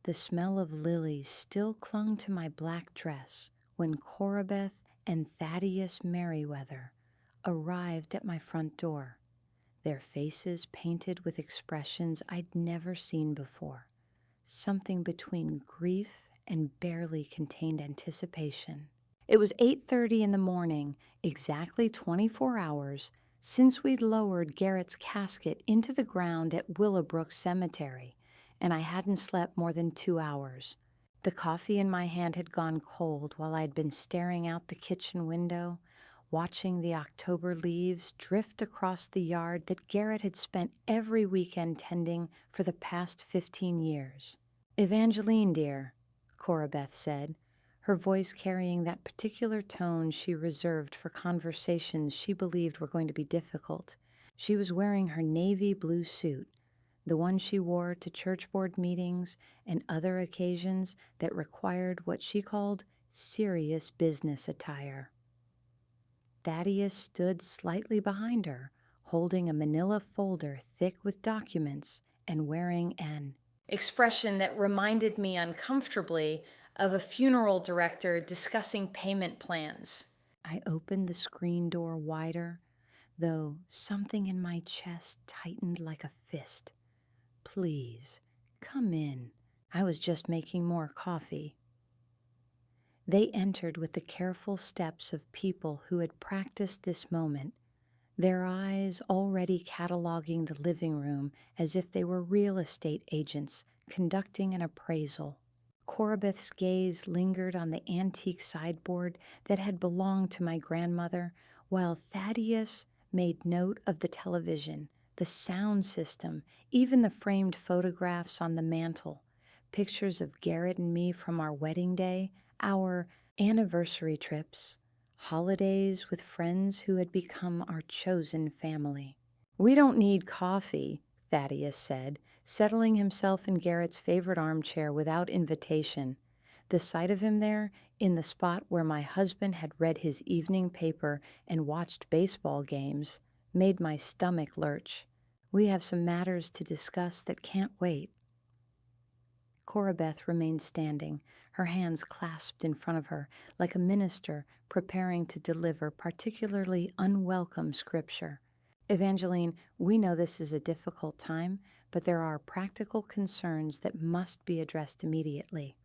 The smell of lilies still clung to my black dress when Corabeth and Thaddeus Merriweather arrived at my front door, their faces painted with expressions I'd never seen before, something between grief and barely contained anticipation. It was 8:30 in the morning, exactly 24 hours since we'd lowered Garrett's casket into the ground at Willowbrook Cemetery, and I hadn't slept more than 2 hours. The coffee in my hand had gone cold while I'd been staring out the kitchen window, watching the October leaves drift across the yard that Garrett had spent every weekend tending for the past 15 years. "Evangeline, dear," Corabeth said, her voice carrying that particular tone she reserved for conversations she believed were going to be difficult. She was wearing her navy blue suit, the one she wore to church board meetings and other occasions that required what she called serious business attire. Thaddeus stood slightly behind her, holding a manila folder thick with documents and wearing an expression that reminded me uncomfortably of a funeral director discussing payment plans. I opened the screen door wider, though something in my chest tightened like a fist. "Please, come in. I was just making more coffee." They entered with the careful steps of people who had practiced this moment, their eyes already cataloging the living room as if they were real estate agents conducting an appraisal. Corabeth's gaze lingered on the antique sideboard that had belonged to my grandmother, while Thaddeus made note of the television, the sound system, even the framed photographs on the mantel, pictures of Garrett and me from our wedding day, our anniversary trips, holidays with friends who had become our chosen family. "We don't need coffee," Thaddeus said, settling himself in Garrett's favorite armchair without invitation. The sight of him there, in the spot where my husband had read his evening paper and watched baseball games, made my stomach lurch. "We have some matters to discuss that can't wait." Corabeth remained standing, her hands clasped in front of her, like a minister preparing to deliver particularly unwelcome scripture. "Evangeline, we know this is a difficult time, but there are practical concerns that must be addressed immediately."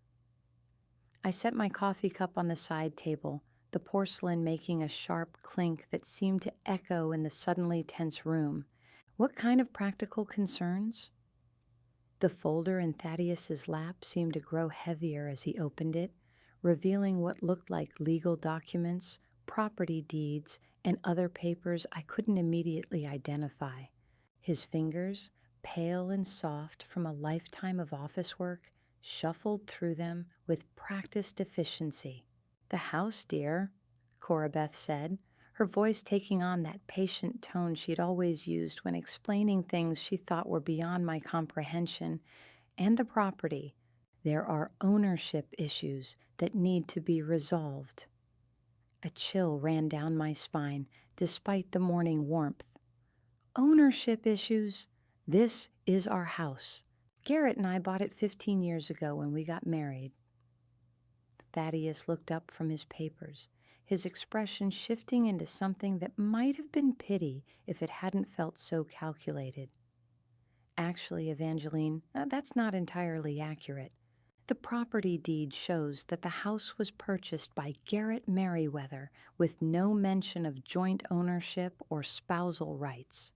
I set my coffee cup on the side table, the porcelain making a sharp clink that seemed to echo in the suddenly tense room. "What kind of practical concerns?" The folder in Thaddeus's lap seemed to grow heavier as he opened it, revealing what looked like legal documents, property deeds, and other papers I couldn't immediately identify. His fingers, pale and soft from a lifetime of office work, shuffled through them with practiced efficiency. "The house, dear," Corabeth said, her voice taking on that patient tone she'd always used when explaining things she thought were beyond my comprehension, "and the property. There are ownership issues that need to be resolved." A chill ran down my spine, despite the morning warmth. "Ownership issues? This is our house. Garrett and I bought it 15 years ago when we got married." Thaddeus looked up from his papers, his expression shifting into something that might have been pity if it hadn't felt so calculated. "Actually, Evangeline, that's not entirely accurate. The property deed shows that the house was purchased by Garrett Merriweather with no mention of joint ownership or spousal rights."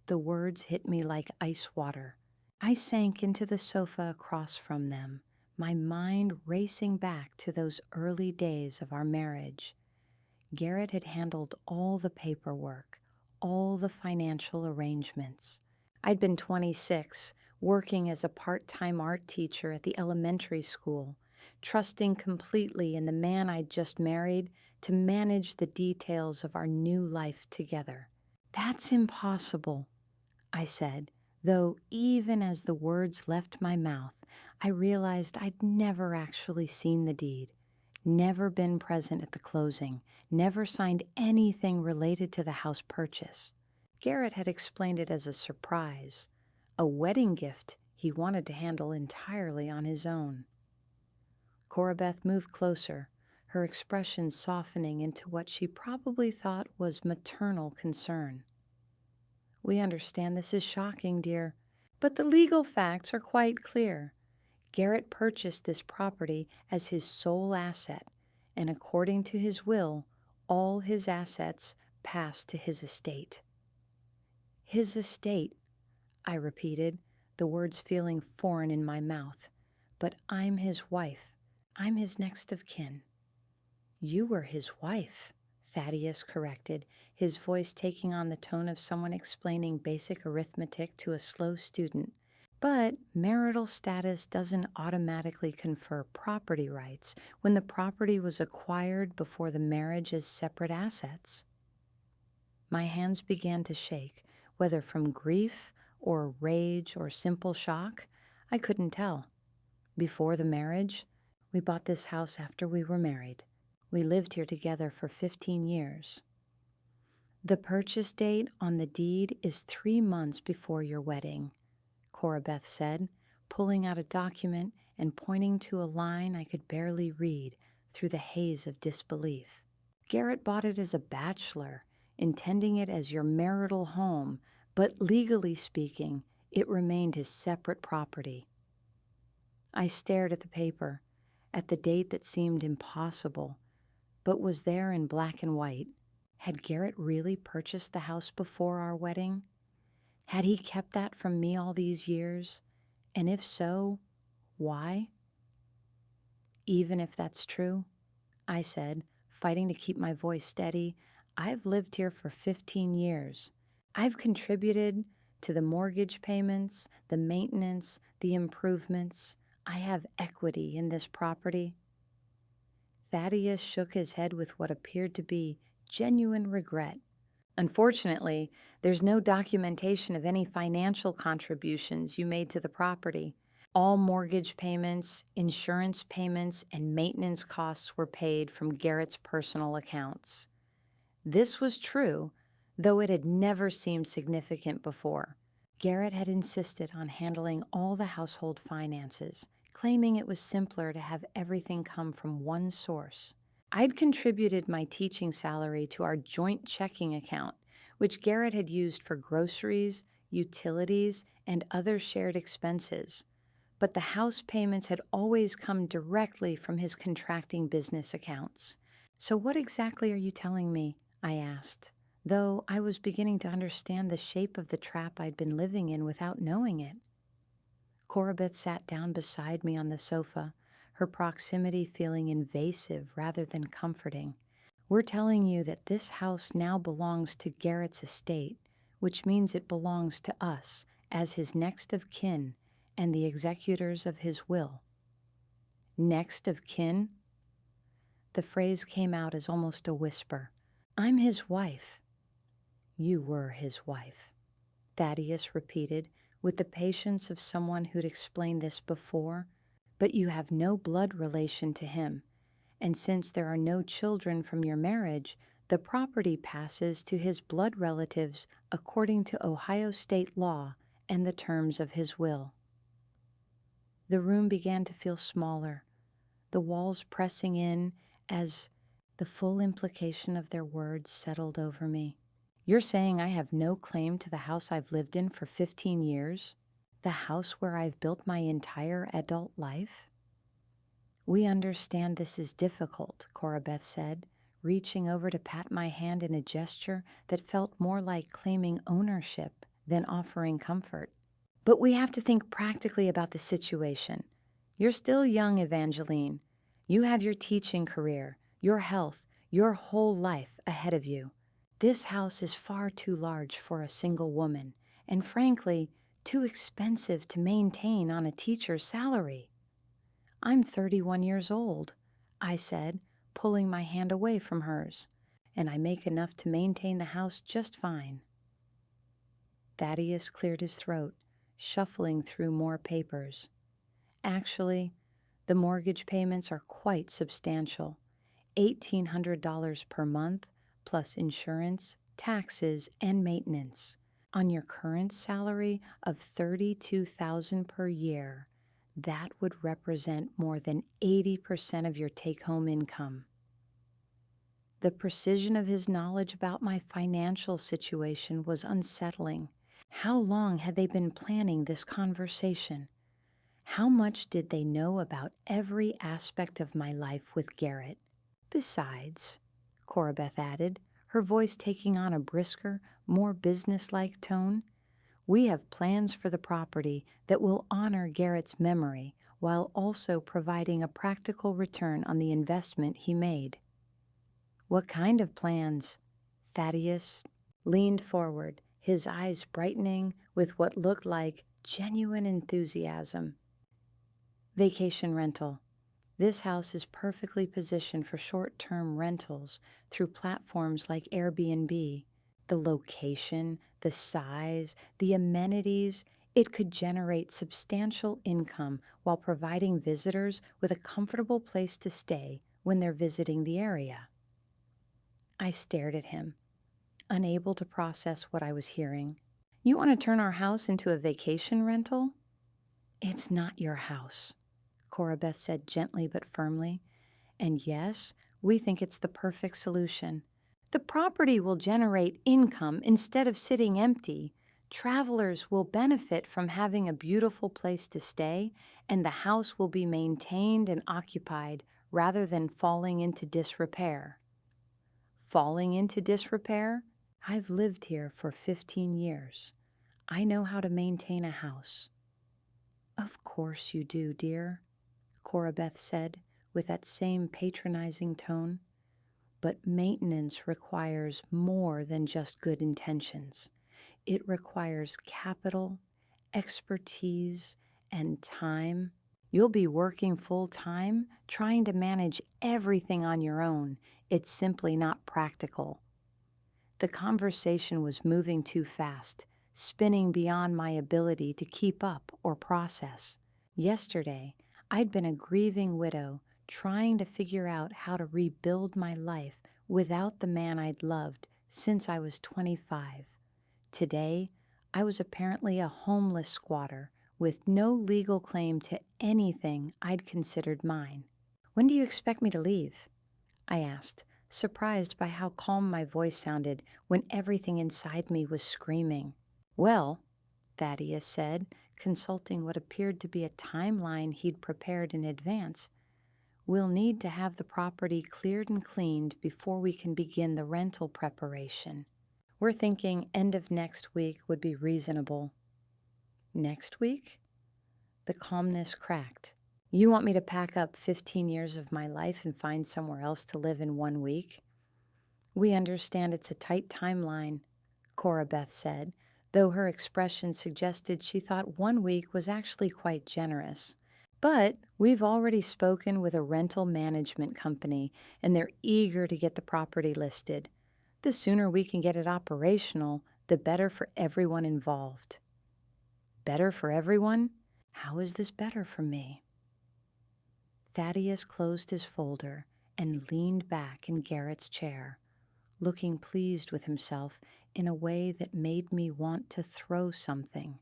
The words hit me like ice water. I sank into the sofa across from them, my mind racing back to those early days of our marriage. Garrett had handled all the paperwork, all the financial arrangements. I'd been 26, working as a part-time art teacher at the elementary school, trusting completely in the man I'd just married to manage the details of our new life together. "That's impossible," I said, though even as the words left my mouth, I realized I'd never actually seen the deed, never been present at the closing, never signed anything related to the house purchase. Garrett had explained it as a surprise, a wedding gift he wanted to handle entirely on his own. Corabeth moved closer, her expression softening into what she probably thought was maternal concern. "We understand this is shocking, dear, but the legal facts are quite clear. Garrett purchased this property as his sole asset, and according to his will, all his assets passed to his estate." "His estate," I repeated, the words feeling foreign in my mouth. "But I'm his wife. I'm his next of kin." "You were his wife," Thaddeus corrected, his voice taking on the tone of someone explaining basic arithmetic to a slow student. "But marital status doesn't automatically confer property rights when the property was acquired before the marriage as separate assets." My hands began to shake, whether from grief or rage or simple shock, I couldn't tell. "Before the marriage, we bought this house after we were married. We lived here together for 15 years. The purchase date on the deed is 3 months before your wedding," Corabeth said, pulling out a document and pointing to a line I could barely read through the haze of disbelief. "Garrett bought it as a bachelor, intending it as your marital home, but legally speaking, it remained his separate property." I stared at the paper, at the date that seemed impossible, but was there in black and white. Had Garrett really purchased the house before our wedding? Had he kept that from me all these years? And if so, why? "Even if that's true," I said, fighting to keep my voice steady, "I've lived here for 15 years. I've contributed to the mortgage payments, the maintenance, the improvements. I have equity in this property." Thaddeus shook his head with what appeared to be genuine regret. "Unfortunately, there's no documentation of any financial contributions you made to the property. All mortgage payments, insurance payments, and maintenance costs were paid from Garrett's personal accounts." This was true, though it had never seemed significant before. Garrett had insisted on handling all the household finances, claiming it was simpler to have everything come from one source. I'd contributed my teaching salary to our joint checking account, which Garrett had used for groceries, utilities, and other shared expenses. But the house payments had always come directly from his contracting business accounts. "So what exactly are you telling me?" I asked, though I was beginning to understand the shape of the trap I'd been living in without knowing it. Corabeth sat down beside me on the sofa, her proximity feeling invasive rather than comforting. "We're telling you that this house now belongs to Garrett's estate, which means it belongs to us as his next of kin and the executors of his will." "Next of kin?" The phrase came out as almost a whisper. "I'm his wife." "You were his wife," Thaddeus repeated, with the patience of someone who'd explained this before, "but you have no blood relation to him, and since there are no children from your marriage, the property passes to his blood relatives according to Ohio state law and the terms of his will." The room began to feel smaller, the walls pressing in as the full implication of their words settled over me. "You're saying I have no claim to the house I've lived in for 15 years? The house where I've built my entire adult life?" "We understand this is difficult," Corabeth said, reaching over to pat my hand in a gesture that felt more like claiming ownership than offering comfort. "But we have to think practically about the situation. You're still young, Evangeline. You have your teaching career, your health, your whole life ahead of you. This house is far too large for a single woman, and frankly, too expensive to maintain on a teacher's salary." "I'm 31 years old," I said, pulling my hand away from hers, "and I make enough to maintain the house just fine." Thaddeus cleared his throat, shuffling through more papers. "Actually, the mortgage payments are quite substantial. $1,800 per month, plus insurance, taxes, and maintenance. On your current salary of $32,000 per year, that would represent more than 80% of your take-home income. The precision of his knowledge about my financial situation was unsettling. How long had they been planning this conversation? How much did they know about every aspect of my life with Garrett? Besides, Corabeth added, her voice taking on a brisker, more businesslike tone, we have plans for the property that will honor Garrett's memory while also providing a practical return on the investment he made. What kind of plans? Thaddeus leaned forward, his eyes brightening with what looked like genuine enthusiasm. Vacation rental. This house is perfectly positioned for short-term rentals through platforms like Airbnb. The location, the size, the amenities, it could generate substantial income while providing visitors with a comfortable place to stay when they're visiting the area. I stared at him, unable to process what I was hearing. You want to turn our house into a vacation rental? It's not your house, Corabeth said gently but firmly. And yes, we think it's the perfect solution. The property will generate income instead of sitting empty. Travelers will benefit from having a beautiful place to stay, and the house will be maintained and occupied rather than falling into disrepair. Falling into disrepair? I've lived here for 15 years. I know how to maintain a house. Of course you do, dear, Corabeth said with that same patronizing tone. But maintenance requires more than just good intentions. It requires capital, expertise, and time. You'll be working full-time, trying to manage everything on your own. It's simply not practical. The conversation was moving too fast, spinning beyond my ability to keep up or process. Yesterday, I'd been a grieving widow, trying to figure out how to rebuild my life without the man I'd loved since I was 25. Today, I was apparently a homeless squatter with no legal claim to anything I'd considered mine. When do you expect me to leave? I asked, surprised by how calm my voice sounded when everything inside me was screaming. Well, Thaddeus said, consulting what appeared to be a timeline he'd prepared in advance, we'll need to have the property cleared and cleaned before we can begin the rental preparation. We're thinking end of next week would be reasonable. Next week? The calmness cracked. You want me to pack up 15 years of my life and find somewhere else to live in 1 week? We understand it's a tight timeline, Corabeth said, though her expression suggested she thought 1 week was actually quite generous. But we've already spoken with a rental management company, and they're eager to get the property listed. The sooner we can get it operational, the better for everyone involved. Better for everyone? How is this better for me? Thaddeus closed his folder and leaned back in Garrett's chair, looking pleased with himself in a way that made me want to throw something.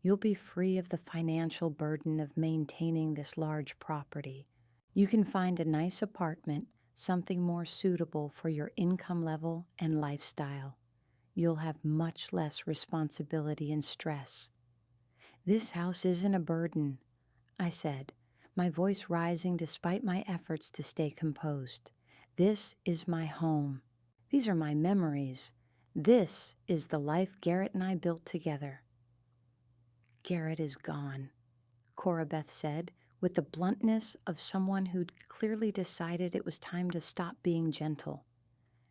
You'll be free of the financial burden of maintaining this large property. You can find a nice apartment, something more suitable for your income level and lifestyle. You'll have much less responsibility and stress. This house isn't a burden, I said, my voice rising despite my efforts to stay composed. This is my home. These are my memories. This is the life Garrett and I built together. Garrett is gone, Corabeth said, with the bluntness of someone who'd clearly decided it was time to stop being gentle.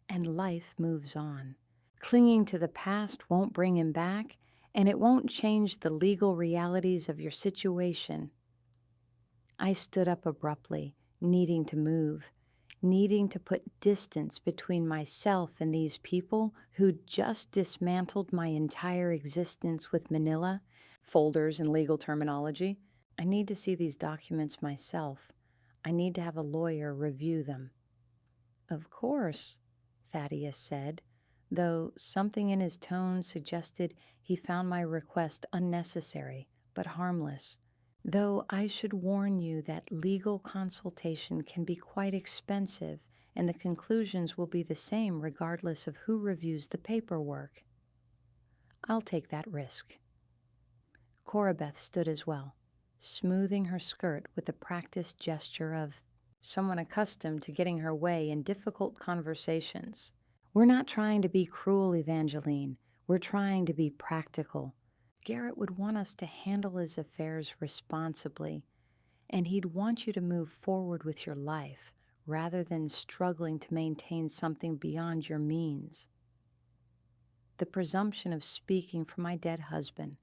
And life moves on. Clinging to the past won't bring him back, and it won't change the legal realities of your situation. I stood up abruptly, needing to move, needing to put distance between myself and these people who'd just dismantled my entire existence with Manila, folders and legal terminology. I need to see these documents myself. I need to have a lawyer review them. Of course, Thaddeus said, though something in his tone suggested he found my request unnecessary but harmless. Though I should warn you that legal consultation can be quite expensive, and the conclusions will be the same regardless of who reviews the paperwork. I'll take that risk. Corabeth stood as well, smoothing her skirt with the practiced gesture of someone accustomed to getting her way in difficult conversations. We're not trying to be cruel, Evangeline. We're trying to be practical. Garrett would want us to handle his affairs responsibly, and he'd want you to move forward with your life rather than struggling to maintain something beyond your means. The presumption of speaking for my dead husband,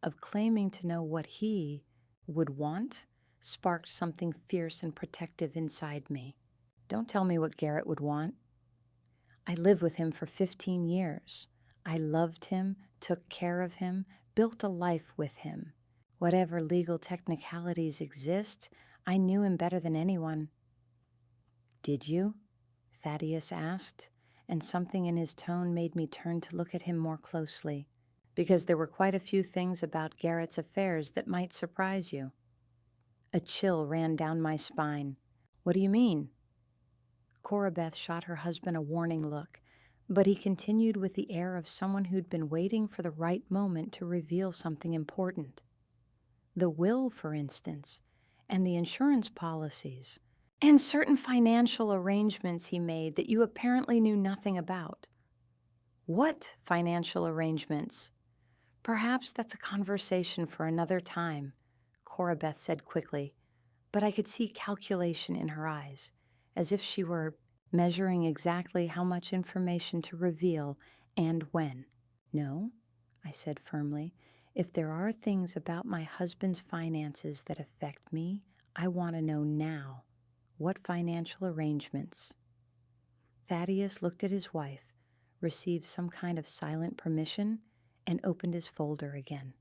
of claiming to know what he would want, sparked something fierce and protective inside me. Don't tell me what Garrett would want. I lived with him for 15 years. I loved him, took care of him, built a life with him. Whatever legal technicalities exist, I knew him better than anyone. Did you? Thaddeus asked, and something in his tone made me turn to look at him more closely, because there were quite a few things about Garrett's affairs that might surprise you. A chill ran down my spine. What do you mean? Corabeth shot her husband a warning look, but he continued with the air of someone who'd been waiting for the right moment to reveal something important. The will, for instance, and the insurance policies, and certain financial arrangements he made that you apparently knew nothing about. What financial arrangements? Perhaps that's a conversation for another time, Corabeth said quickly, but I could see calculation in her eyes, as if she were measuring exactly how much information to reveal and when. No, I said firmly. If there are things about my husband's finances that affect me, I want to know now. What financial arrangements? Thaddeus looked at his wife, received some kind of silent permission, and opened his folder again.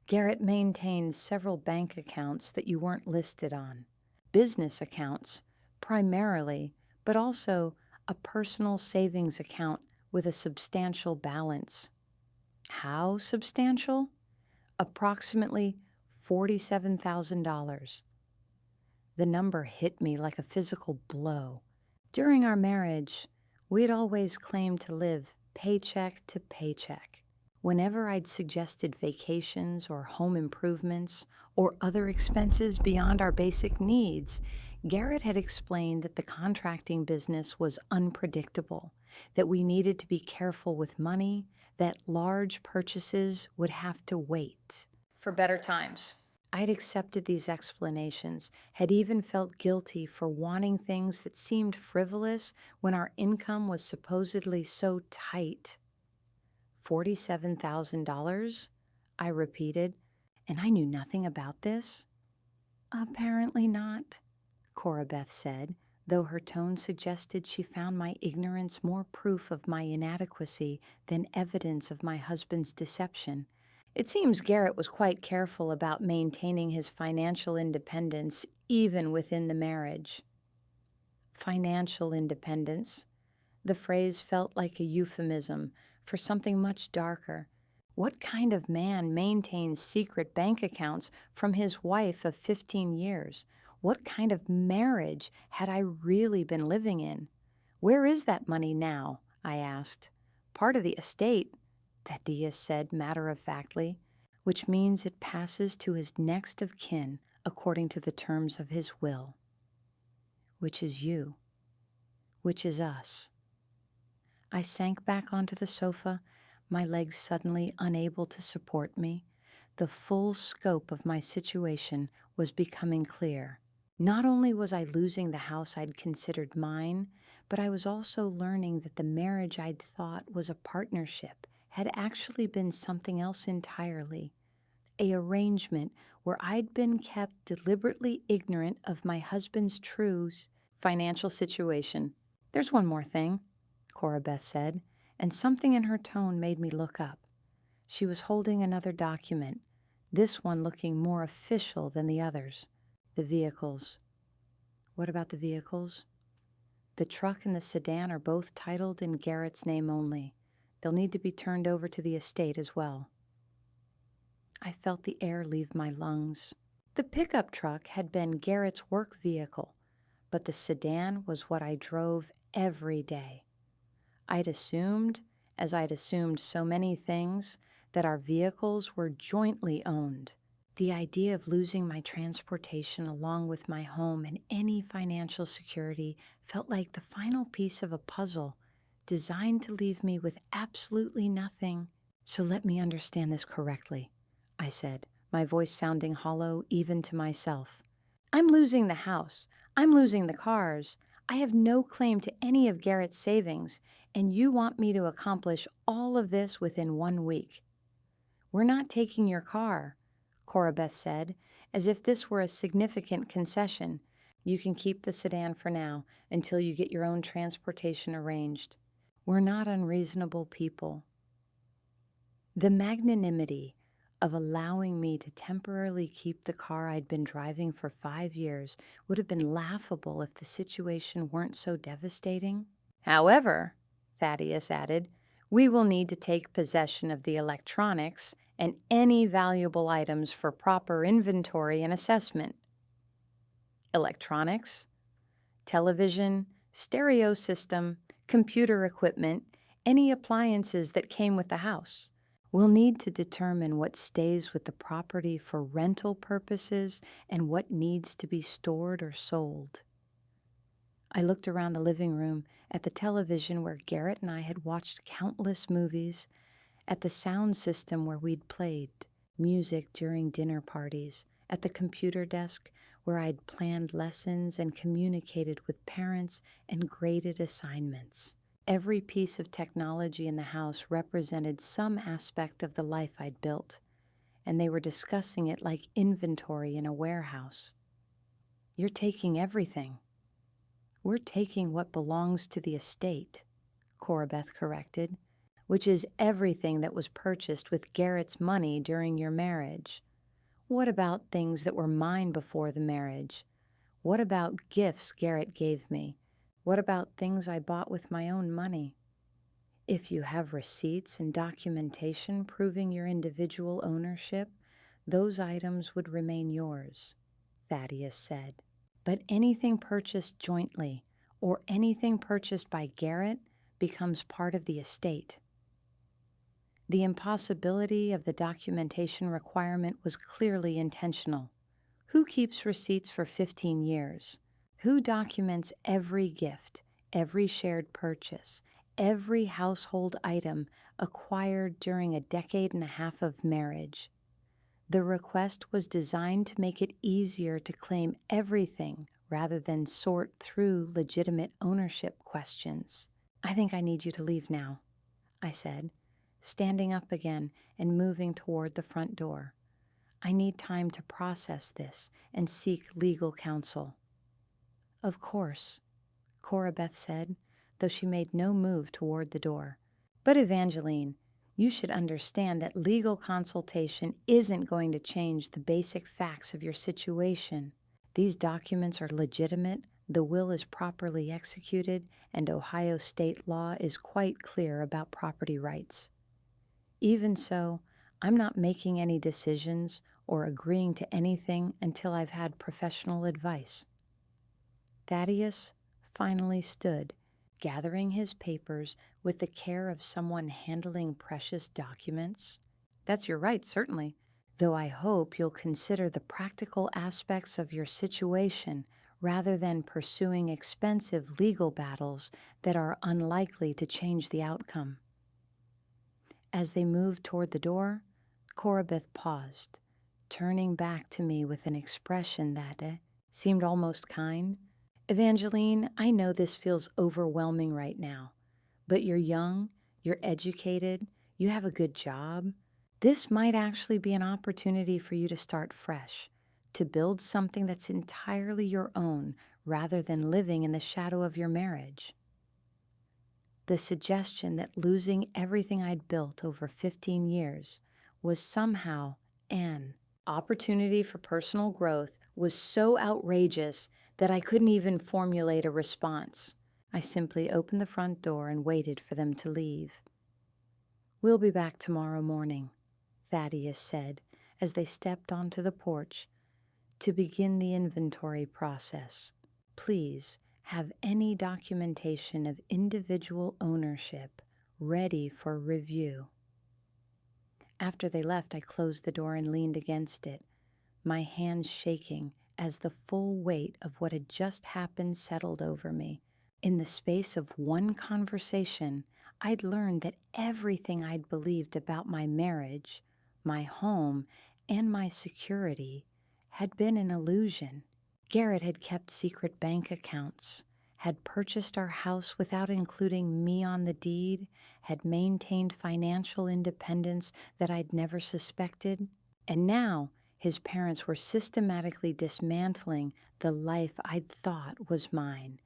Garrett maintained several bank accounts that you weren't listed on. Business accounts, primarily, but also a personal savings account with a substantial balance. How substantial? Approximately $47,000. The number hit me like a physical blow. During our marriage, we'd always claimed to live paycheck to paycheck. Whenever I'd suggested vacations or home improvements or other expenses beyond our basic needs, Garrett had explained that the contracting business was unpredictable, that we needed to be careful with money, that large purchases would have to wait for better times. I'd accepted these explanations, had even felt guilty for wanting things that seemed frivolous when our income was supposedly so tight. $47,000? I repeated, and I knew nothing about this. Apparently not, Corabeth said, though her tone suggested she found my ignorance more proof of my inadequacy than evidence of my husband's deception. It seems Garrett was quite careful about maintaining his financial independence even within the marriage. Financial independence. The phrase felt like a euphemism for something much darker. What kind of man maintains secret bank accounts from his wife of 15 years? What kind of marriage had I really been living in? Where is that money now? I asked. Part of the estate, Thaddeus said matter-of-factly, which means it passes to his next of kin according to the terms of his will. Which is you. Which is us. I sank back onto the sofa, my legs suddenly unable to support me. The full scope of my situation was becoming clear. Not only was I losing the house I'd considered mine, but I was also learning that the marriage I'd thought was a partnership had actually been something else entirely. An arrangement where I'd been kept deliberately ignorant of my husband's true financial situation. There's one more thing, Corabeth said, and something in her tone made me look up. She was holding another document, this one looking more official than the others. The vehicles. What about the vehicles? The truck and the sedan are both titled in Garrett's name only. They'll need to be turned over to the estate as well. I felt the air leave my lungs. The pickup truck had been Garrett's work vehicle, but the sedan was what I drove every day. I'd assumed, as I'd assumed so many things, that our vehicles were jointly owned. The idea of losing my transportation along with my home and any financial security felt like the final piece of a puzzle designed to leave me with absolutely nothing. So let me understand this correctly, I said, my voice sounding hollow even to myself. I'm losing the house. I'm losing the cars. I have no claim to any of Garrett's savings, and you want me to accomplish all of this within 1 week. We're not taking your car, Corabeth said, as if this were a significant concession. You can keep the sedan for now until you get your own transportation arranged. We're not unreasonable people. The magnanimity of allowing me to temporarily keep the car I'd been driving for 5 years would have been laughable if the situation weren't so devastating. However, Thaddeus added, we will need to take possession of the electronics and any valuable items for proper inventory and assessment. Electronics, television, stereo system, computer equipment, any appliances that came with the house. We'll need to determine what stays with the property for rental purposes and what needs to be stored or sold. I looked around the living room at the television where Garrett and I had watched countless movies, at the sound system where we'd played music during dinner parties, at the computer desk where I'd planned lessons and communicated with parents and graded assignments. Every piece of technology in the house represented some aspect of the life I'd built, and they were discussing it like inventory in a warehouse. You're taking everything. We're taking what belongs to the estate, Corabeth corrected, which is everything that was purchased with Garrett's money during your marriage. What about things that were mine before the marriage? What about gifts Garrett gave me? What about things I bought with my own money? If you have receipts and documentation proving your individual ownership, those items would remain yours, Thaddeus said. But anything purchased jointly or anything purchased by Garrett becomes part of the estate. The impossibility of the documentation requirement was clearly intentional. Who keeps receipts for 15 years? Who documents every gift, every shared purchase, every household item acquired during a decade and a half of marriage? The request was designed to make it easier to claim everything rather than sort through legitimate ownership questions. I think I need you to leave now, I said, standing up again and moving toward the front door. I need time to process this and seek legal counsel. Of course, Corabeth said, though she made no move toward the door. But Evangeline, you should understand that legal consultation isn't going to change the basic facts of your situation. These documents are legitimate, the will is properly executed, and Ohio state law is quite clear about property rights. Even so, I'm not making any decisions or agreeing to anything until I've had professional advice. Thaddeus finally stood, gathering his papers with the care of someone handling precious documents. That's your right, certainly, though I hope you'll consider the practical aspects of your situation rather than pursuing expensive legal battles that are unlikely to change the outcome. As they moved toward the door, Corabeth paused, turning back to me with an expression that seemed almost kind. Evangeline, I know this feels overwhelming right now, but you're young, you're educated, you have a good job. This might actually be an opportunity for you to start fresh, to build something that's entirely your own rather than living in the shadow of your marriage. The suggestion that losing everything I'd built over 15 years was somehow an opportunity for personal growth was so outrageous that I couldn't even formulate a response. I simply opened the front door and waited for them to leave. "We'll be back tomorrow morning," Thaddeus said as they stepped onto the porch to begin the inventory process. "Please have any documentation of individual ownership ready for review." After they left, I closed the door and leaned against it, my hands shaking as the full weight of what had just happened settled over me. In the space of one conversation, I'd learned that everything I'd believed about my marriage, my home, and my security had been an illusion. Garrett had kept secret bank accounts, had purchased our house without including me on the deed, had maintained financial independence that I'd never suspected, and now his parents were systematically dismantling the life I'd thought was mine,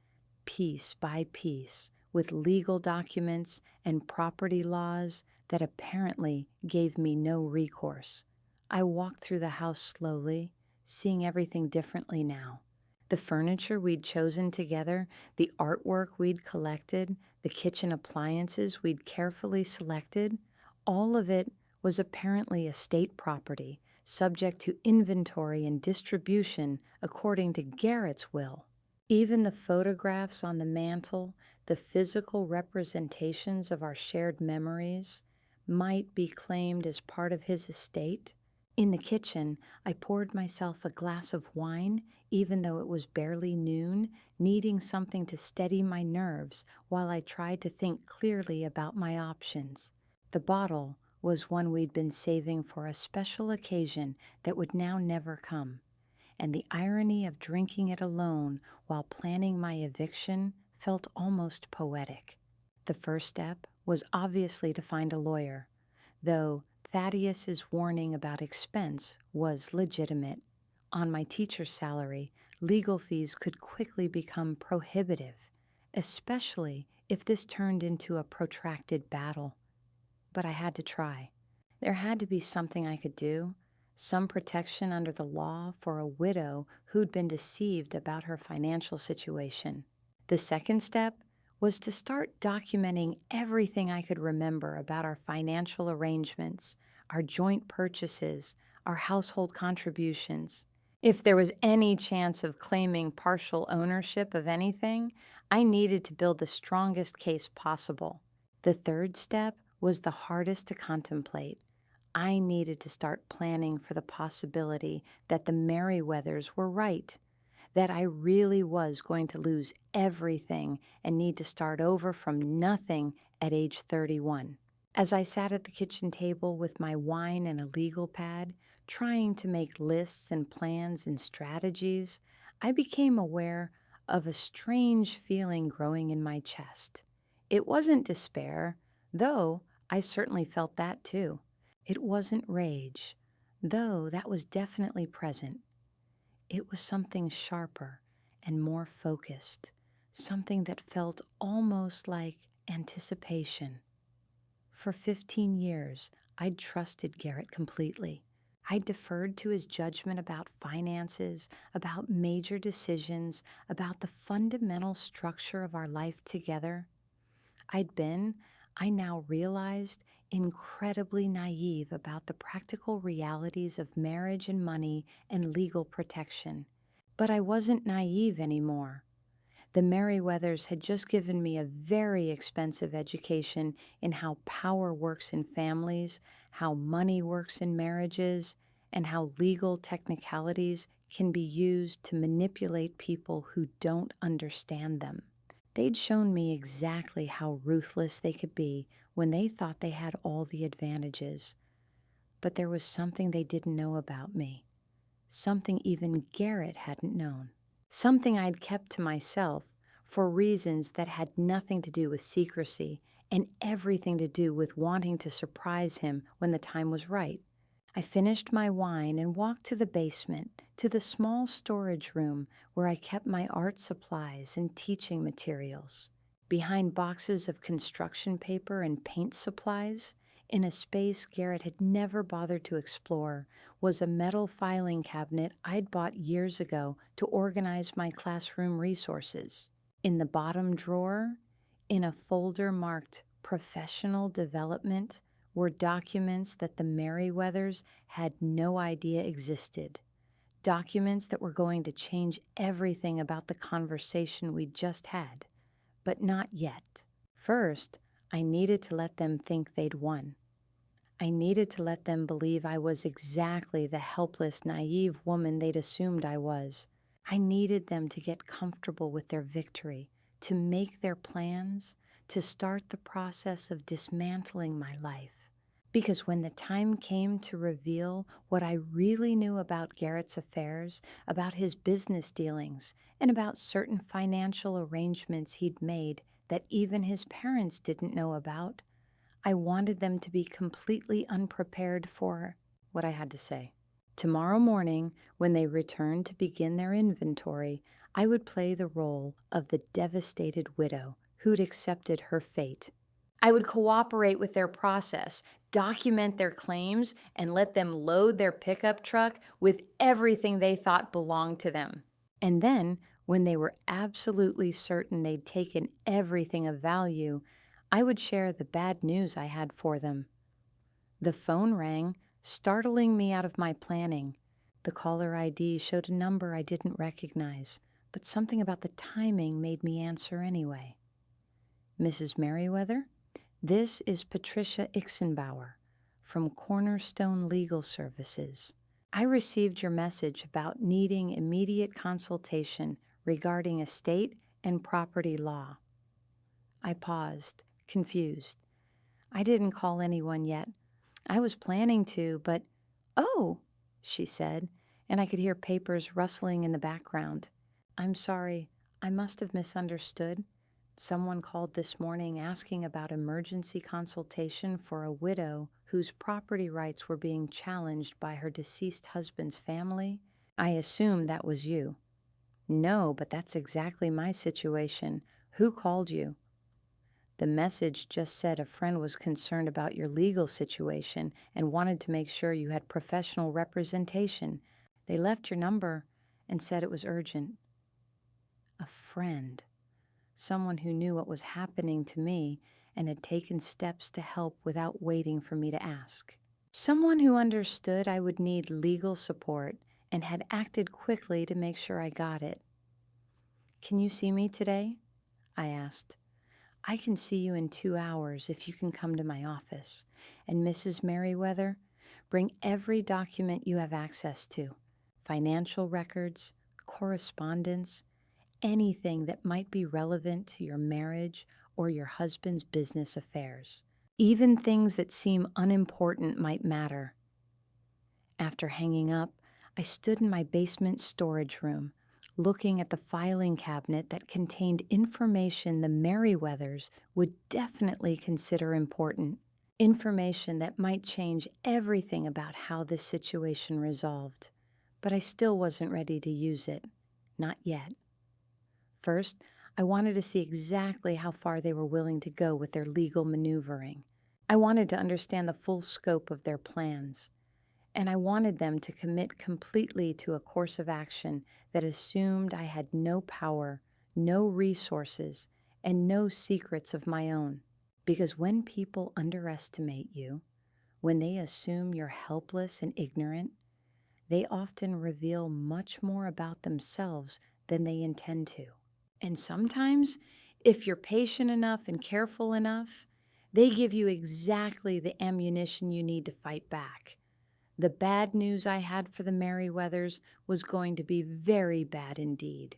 piece by piece, with legal documents and property laws that apparently gave me no recourse. I walked through the house slowly, seeing everything differently now. The furniture we'd chosen together, the artwork we'd collected, the kitchen appliances we'd carefully selected, all of it was apparently estate property, subject to inventory and distribution according to Garrett's will. Even the photographs on the mantel, the physical representations of our shared memories, might be claimed as part of his estate. In the kitchen, I poured myself a glass of wine, even though it was barely noon, needing something to steady my nerves while I tried to think clearly about my options. The bottle was one we'd been saving for a special occasion that would now never come, and the irony of drinking it alone while planning my eviction felt almost poetic. The first step was obviously to find a lawyer, though Thaddeus's warning about expense was legitimate. On my teacher's salary, legal fees could quickly become prohibitive, especially if this turned into a protracted battle. But I had to try. There had to be something I could do, some protection under the law for a widow who'd been deceived about her financial situation. The second step was to start documenting everything I could remember about our financial arrangements, our joint purchases, our household contributions. If there was any chance of claiming partial ownership of anything, I needed to build the strongest case possible. The third step was the hardest to contemplate. I needed to start planning for the possibility that the Merriweathers were right, that I really was going to lose everything and need to start over from nothing at age 31. As I sat at the kitchen table with my wine and a legal pad, trying to make lists and plans and strategies, I became aware of a strange feeling growing in my chest. It wasn't despair, though I certainly felt that too. It wasn't rage, though that was definitely present. It was something sharper and more focused, something that felt almost like anticipation. For 15 years, I'd trusted Garrett completely. I deferred to his judgment about finances, about major decisions, about the fundamental structure of our life together. I'd been, I now realized, incredibly naive about the practical realities of marriage and money and legal protection. But I wasn't naive anymore. The Merriweathers had just given me a very expensive education in how power works in families, how money works in marriages, and how legal technicalities can be used to manipulate people who don't understand them. They'd shown me exactly how ruthless they could be when they thought they had all the advantages. But there was something they didn't know about me, something even Garrett hadn't known, something I'd kept to myself for reasons that had nothing to do with secrecy and everything to do with wanting to surprise him when the time was right. I finished my wine and walked to the basement, to the small storage room where I kept my art supplies and teaching materials. Behind boxes of construction paper and paint supplies, in a space Garrett had never bothered to explore, was a metal filing cabinet I'd bought years ago to organize my classroom resources. In the bottom drawer, in a folder marked Professional Development, were documents that the Merriweathers had no idea existed. Documents that were going to change everything about the conversation we'd just had. But not yet. First, I needed to let them think they'd won. I needed to let them believe I was exactly the helpless, naive woman they'd assumed I was. I needed them to get comfortable with their victory, to make their plans, to start the process of dismantling my life. Because when the time came to reveal what I really knew about Garrett's affairs, about his business dealings, and about certain financial arrangements he'd made that even his parents didn't know about, I wanted them to be completely unprepared for what I had to say. Tomorrow morning, when they returned to begin their inventory, I would play the role of the devastated widow who'd accepted her fate. I would cooperate with their process, document their claims, and let them load their pickup truck with everything they thought belonged to them. And then, when they were absolutely certain they'd taken everything of value, I would share the bad news I had for them. The phone rang, startling me out of my planning. The caller ID showed a number I didn't recognize, but something about the timing made me answer anyway. Mrs. Merriweather? This is Patricia Ixenbauer from Cornerstone Legal Services. I received your message about needing immediate consultation regarding estate and property law. I paused, confused. I didn't call anyone yet. I was planning to, but, "Oh," she said, and I could hear papers rustling in the background. "I'm sorry, I must have misunderstood. Someone called this morning asking about emergency consultation for a widow whose property rights were being challenged by her deceased husband's family. I assumed that was you." "No, but that's exactly my situation. Who called you?" "The message just said a friend was concerned about your legal situation and wanted to make sure you had professional representation. They left your number and said it was urgent." A friend. Someone who knew what was happening to me and had taken steps to help without waiting for me to ask. Someone who understood I would need legal support and had acted quickly to make sure I got it. "Can you see me today?" I asked. "I can see you in 2 hours if you can come to my office. And Mrs. Merriweather, bring every document you have access to, financial records, correspondence, anything that might be relevant to your marriage or your husband's business affairs. Even things that seem unimportant might matter." After hanging up, I stood in my basement storage room, looking at the filing cabinet that contained information the Merriweathers would definitely consider important. Information that might change everything about how this situation resolved. But I still wasn't ready to use it. Not yet. First, I wanted to see exactly how far they were willing to go with their legal maneuvering. I wanted to understand the full scope of their plans. And I wanted them to commit completely to a course of action that assumed I had no power, no resources, and no secrets of my own. Because when people underestimate you, when they assume you're helpless and ignorant, they often reveal much more about themselves than they intend to. And sometimes, if you're patient enough and careful enough, they give you exactly the ammunition you need to fight back. The bad news I had for the Merriweathers was going to be very bad indeed.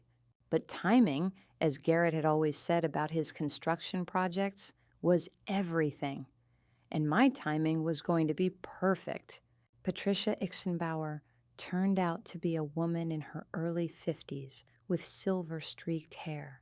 But timing, as Garrett had always said about his construction projects, was everything. And my timing was going to be perfect. Patricia Ixenbauer turned out to be a woman in her early 50s with silver-streaked hair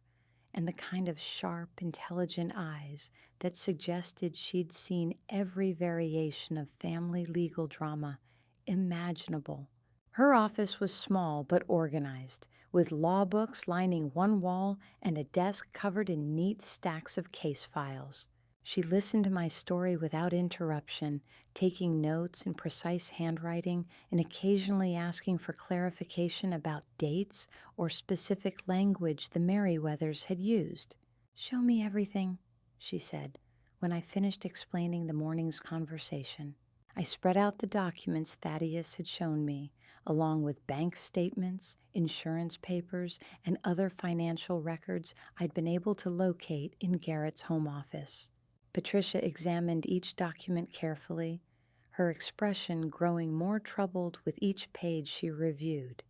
and the kind of sharp, intelligent eyes that suggested she'd seen every variation of family legal drama imaginable. Her office was small but organized, with law books lining one wall and a desk covered in neat stacks of case files. She listened to my story without interruption, taking notes in precise handwriting and occasionally asking for clarification about dates or specific language the Merriweathers had used. "Show me everything," she said. When I finished explaining the morning's conversation, I spread out the documents Thaddeus had shown me, along with bank statements, insurance papers, and other financial records I'd been able to locate in Garrett's home office. Patricia examined each document carefully, her expression growing more troubled with each page she reviewed.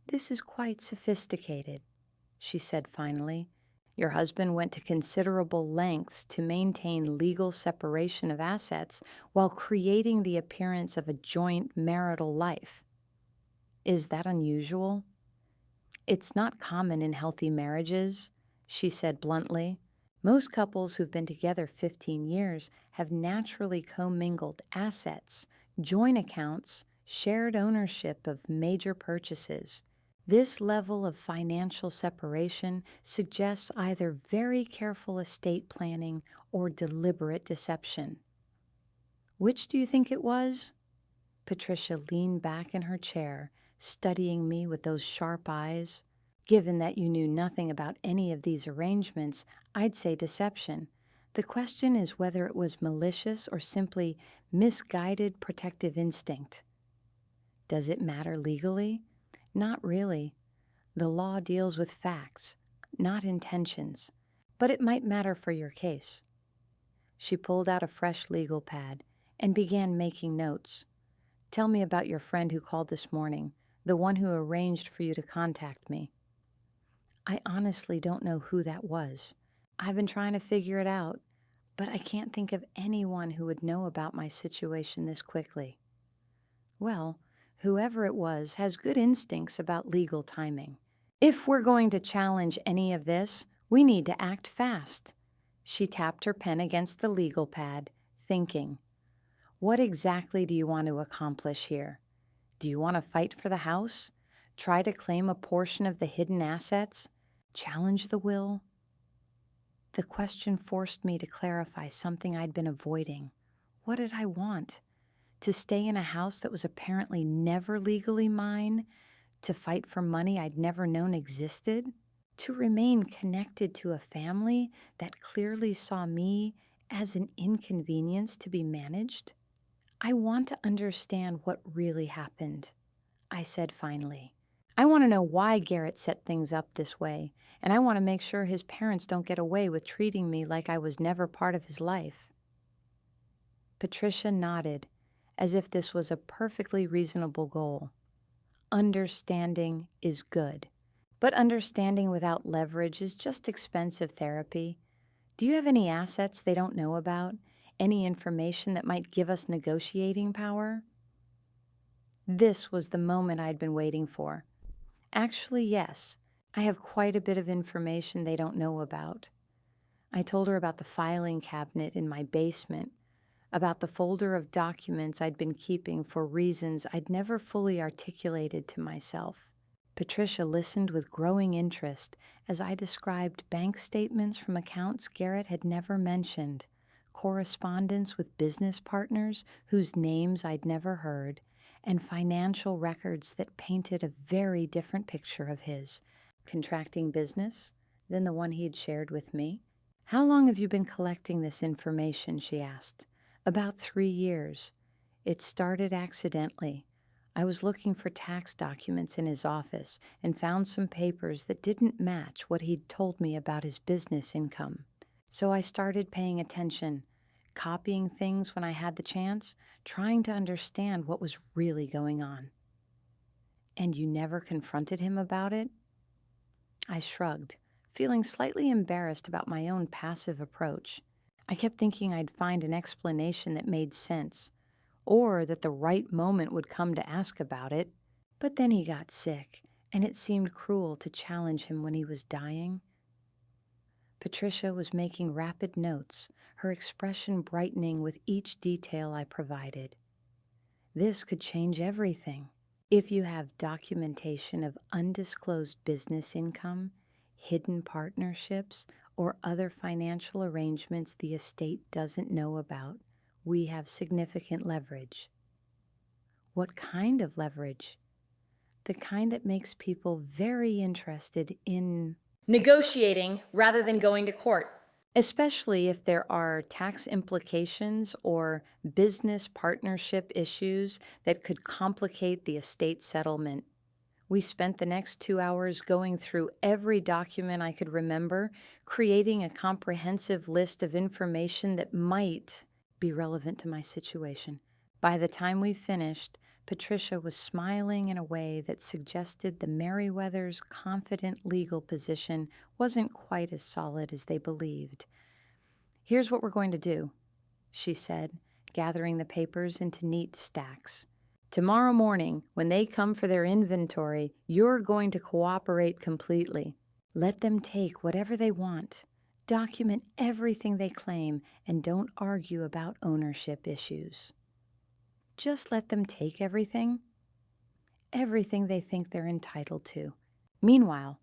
"This is quite sophisticated," she said finally. "Your husband went to considerable lengths to maintain legal separation of assets while creating the appearance of a joint marital life. Is that unusual?" "It's not common in healthy marriages," she said bluntly. "Most couples who've been together 15 years have naturally commingled assets, joint accounts, shared ownership of major purchases. This level of financial separation suggests either very careful estate planning or deliberate deception." "Which do you think it was?" Patricia leaned back in her chair, studying me with those sharp eyes. "Given that you knew nothing about any of these arrangements, I'd say deception. The question is whether it was malicious or simply misguided protective instinct." "Does it matter legally?" "Not really. The law deals with facts, not intentions. But it might matter for your case." She pulled out a fresh legal pad and began making notes. "Tell me about your friend who called this morning, the one who arranged for you to contact me." "I honestly don't know who that was. I've been trying to figure it out, but I can't think of anyone who would know about my situation this quickly." "Well, whoever it was has good instincts about legal timing. If we're going to challenge any of this, we need to act fast." She tapped her pen against the legal pad, thinking. "What exactly do you want to accomplish here? Do you want to fight for the house? Try to claim a portion of the hidden assets? Challenge the will?" The question forced me to clarify something I'd been avoiding. What did I want? To stay in a house that was apparently never legally mine? To fight for money I'd never known existed? To remain connected to a family that clearly saw me as an inconvenience to be managed? "I want to understand what really happened," I said finally. "I want to know why Garrett set things up this way, and I want to make sure his parents don't get away with treating me like I was never part of his life." Patricia nodded, as if this was a perfectly reasonable goal. "Understanding is good, but understanding without leverage is just expensive therapy. Do you have any assets they don't know about? Any information that might give us negotiating power?" This was the moment I'd been waiting for. "Actually, yes. I have quite a bit of information they don't know about." I told her about the filing cabinet in my basement, about the folder of documents I'd been keeping for reasons I'd never fully articulated to myself. Patricia listened with growing interest as I described bank statements from accounts Garrett had never mentioned, correspondence with business partners whose names I'd never heard, and financial records that painted a very different picture of his contracting business than the one he had shared with me. "How long have you been collecting this information?" she asked. "About 3 years. It started accidentally. I was looking for tax documents in his office and found some papers that didn't match what he'd told me about his business income. So I started paying attention, copying things when I had the chance, trying to understand what was really going on." "And you never confronted him about it?" I shrugged, feeling slightly embarrassed about my own passive approach. I kept thinking I'd find an explanation that made sense, or that the right moment would come to ask about it. But then he got sick, and it seemed cruel to challenge him when he was dying. Patricia was making rapid notes, her expression brightening with each detail I provided. "This could change everything. If you have documentation of undisclosed business income, hidden partnerships, or other financial arrangements the estate doesn't know about, we have significant leverage." "What kind of leverage?" "The kind that makes people very interested in negotiating rather than going to court." especially if there are tax implications or business partnership issues that could complicate the estate settlement. We spent the next 2 hours going through every document I could remember, creating a comprehensive list of information that might be relevant to my situation. By the time we finished, Patricia was smiling in a way that suggested the Merriweathers' confident legal position wasn't quite as solid as they believed. "Here's what we're going to do," she said, gathering the papers into neat stacks. "Tomorrow morning, when they come for their inventory, you're going to cooperate completely. Let them take whatever they want. Document everything they claim and don't argue about ownership issues." Just let them take everything they think they're entitled to. Meanwhile,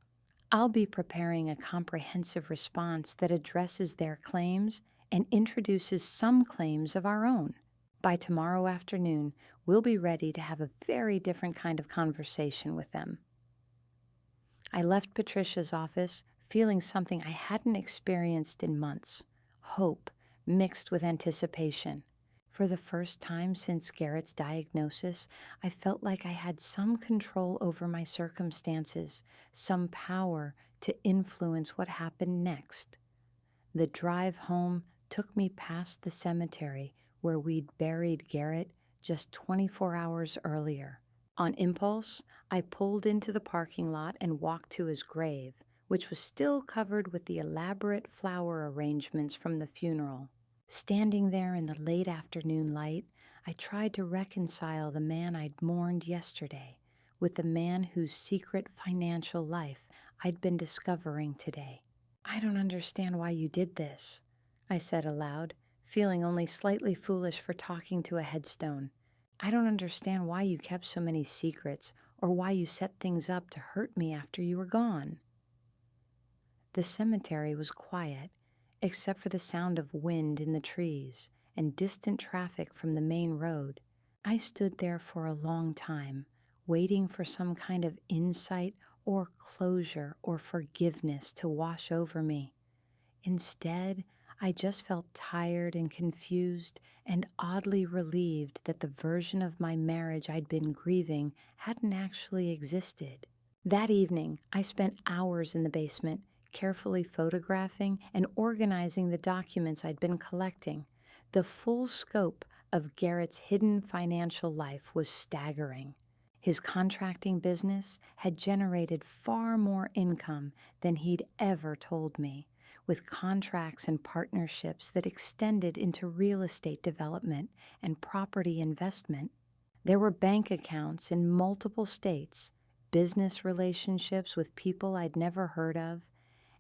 I'll be preparing a comprehensive response that addresses their claims and introduces some claims of our own. By tomorrow afternoon, we'll be ready to have a very different kind of conversation with them. I left Patricia's office feeling something I hadn't experienced in months: hope mixed with anticipation. For the first time since Garrett's diagnosis, I felt like I had some control over my circumstances, some power to influence what happened next. The drive home took me past the cemetery where we'd buried Garrett just 24 hours earlier. On impulse, I pulled into the parking lot and walked to his grave, which was still covered with the elaborate flower arrangements from the funeral. Standing there in the late afternoon light, I tried to reconcile the man I'd mourned yesterday with the man whose secret financial life I'd been discovering today. "I don't understand why you did this," I said aloud, feeling only slightly foolish for talking to a headstone. "I don't understand why you kept so many secrets or why you set things up to hurt me after you were gone." The cemetery was quiet, except for the sound of wind in the trees and distant traffic from the main road. I stood there for a long time, waiting for some kind of insight or closure or forgiveness to wash over me. Instead, I just felt tired and confused and oddly relieved that the version of my marriage I'd been grieving hadn't actually existed. That evening, I spent hours in the basement, carefully photographing and organizing the documents I'd been collecting. The full scope of Garrett's hidden financial life was staggering. His contracting business had generated far more income than he'd ever told me, with contracts and partnerships that extended into real estate development and property investment. There were bank accounts in multiple states, business relationships with people I'd never heard of,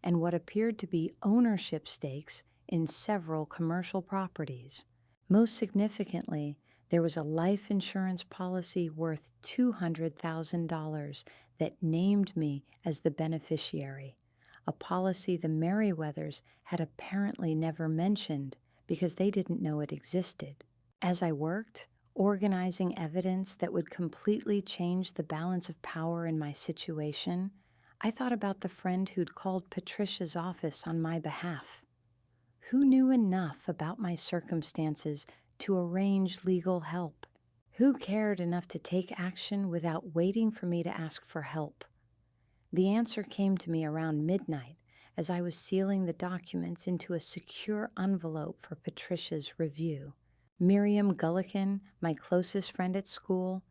and what appeared to be ownership stakes in several commercial properties. Most significantly, there was a life insurance policy worth $200,000 that named me as the beneficiary, a policy the Merriweathers had apparently never mentioned because they didn't know it existed. As I worked, organizing evidence that would completely change the balance of power in my situation, I thought about the friend who'd called Patricia's office on my behalf. Who knew enough about my circumstances to arrange legal help? Who cared enough to take action without waiting for me to ask for help? The answer came to me around midnight as I was sealing the documents into a secure envelope for Patricia's review. Miriam Gullikin, my closest friend at school,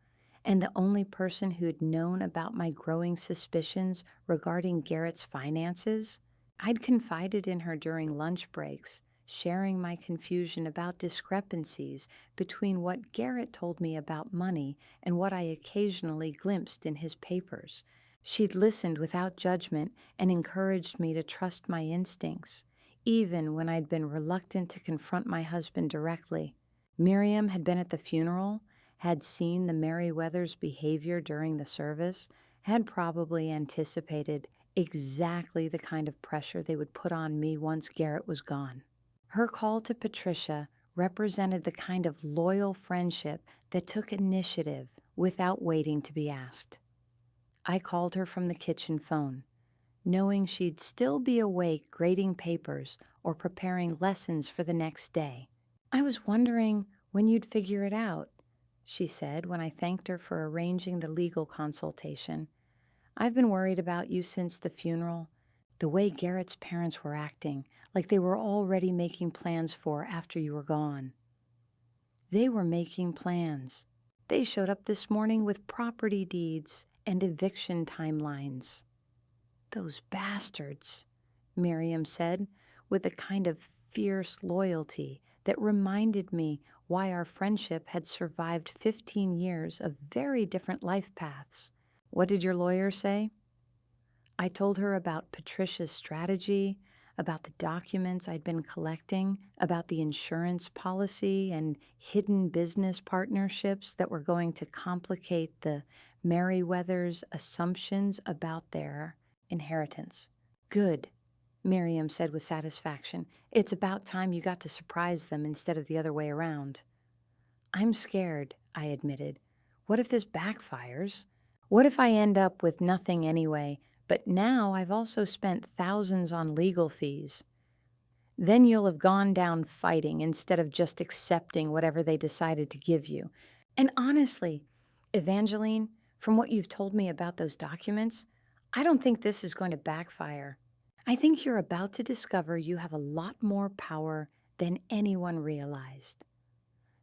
and the only person who'd known about my growing suspicions regarding Garrett's finances. I'd confided in her during lunch breaks, sharing my confusion about discrepancies between what Garrett told me about money and what I occasionally glimpsed in his papers. She'd listened without judgment and encouraged me to trust my instincts, even when I'd been reluctant to confront my husband directly. Miriam had been at the funeral, had seen the Merriweathers' behavior during the service, had probably anticipated exactly the kind of pressure they would put on me once Garrett was gone. Her call to Patricia represented the kind of loyal friendship that took initiative without waiting to be asked. I called her from the kitchen phone. knowing she'd still be awake grading papers or preparing lessons for the next day. "I was wondering when you'd figure it out," she said when I thanked her for arranging the legal consultation. "I've been worried about you since the funeral, the way Garrett's parents were acting, like they were already making plans for after you were gone." They were making plans. They showed up this morning with property deeds and eviction timelines. "Those bastards," Miriam said, with a kind of fierce loyalty that reminded me why our friendship had survived 15 years of very different life paths. "What did your lawyer say?" I told her about Patricia's strategy, about the documents I'd been collecting, about the insurance policy and hidden business partnerships that were going to complicate the Merriweathers' assumptions about their inheritance. "Good," Miriam said with satisfaction. "It's about time you got to surprise them instead of the other way around." "I'm scared," I admitted. "What if this backfires? What if I end up with nothing anyway, but now I've also spent thousands on legal fees? Then you'll have gone down fighting instead of just accepting whatever they decided to give you. And honestly, Evangeline, from what you've told me about those documents, I don't think this is going to backfire. I think you're about to discover you have a lot more power than anyone realized."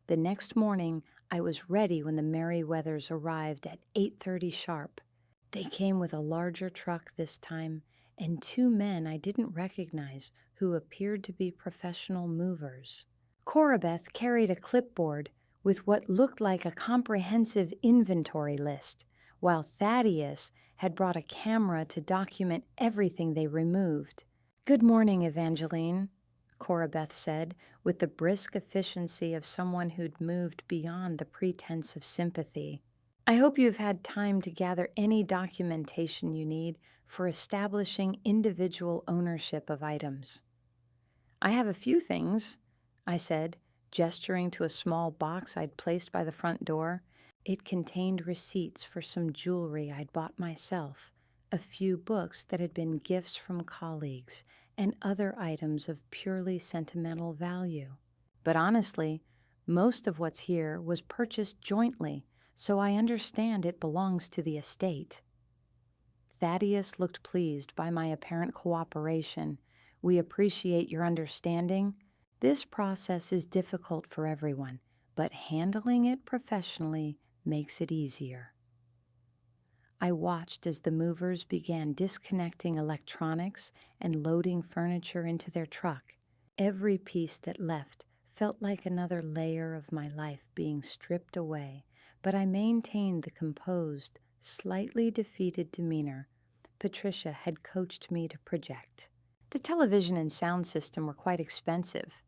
The next morning, I was ready when the Merriweathers arrived at 8:30 sharp. They came with a larger truck this time, and two men I didn't recognize who appeared to be professional movers. Corabeth carried a clipboard with what looked like a comprehensive inventory list, while Thaddeus had brought a camera to document everything they removed. "Good morning, Evangeline," Corabeth said, with the brisk efficiency of someone who'd moved beyond the pretense of sympathy. "I hope you've had time to gather any documentation you need for establishing individual ownership of items." "I have a few things," I said, gesturing to a small box I'd placed by the front door. It contained receipts for some jewelry I'd bought myself, a few books that had been gifts from colleagues, and other items of purely sentimental value. But honestly, most of what's here was purchased jointly, so I understand it belongs to the estate. Thaddeus looked pleased by my apparent cooperation. "We appreciate your understanding. This process is difficult for everyone, but handling it professionally makes it easier." I watched as the movers began disconnecting electronics and loading furniture into their truck. Every piece that left felt like another layer of my life being stripped away, but I maintained the composed, slightly defeated demeanor Patricia had coached me to project. "The television and sound system were quite expensive,"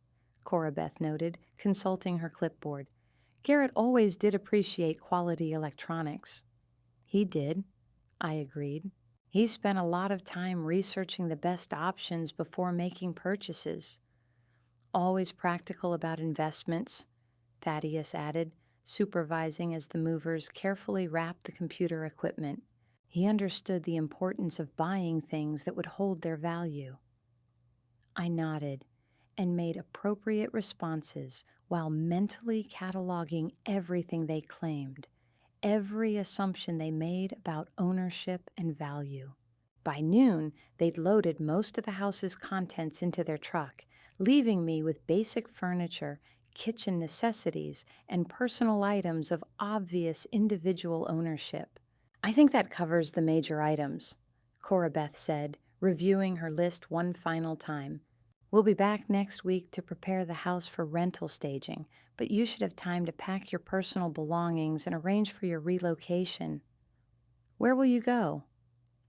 Corabeth noted, consulting her clipboard. "Garrett always did appreciate quality electronics." "He did," I agreed. "He spent a lot of time researching the best options before making purchases." "Always practical about investments," Thaddeus added, supervising as the movers carefully wrapped the computer equipment. He understood the importance of buying things that would hold their value. I nodded and made appropriate responses while mentally cataloging everything they claimed, every assumption they made about ownership and value. By noon, they'd loaded most of the house's contents into their truck, leaving me with basic furniture, kitchen necessities, and personal items of obvious individual ownership. "I think that covers the major items," Corabeth said, reviewing her list one final time. "We'll be back next week to prepare the house for rental staging, but you should have time to pack your personal belongings and arrange for your relocation." "Where will you go?"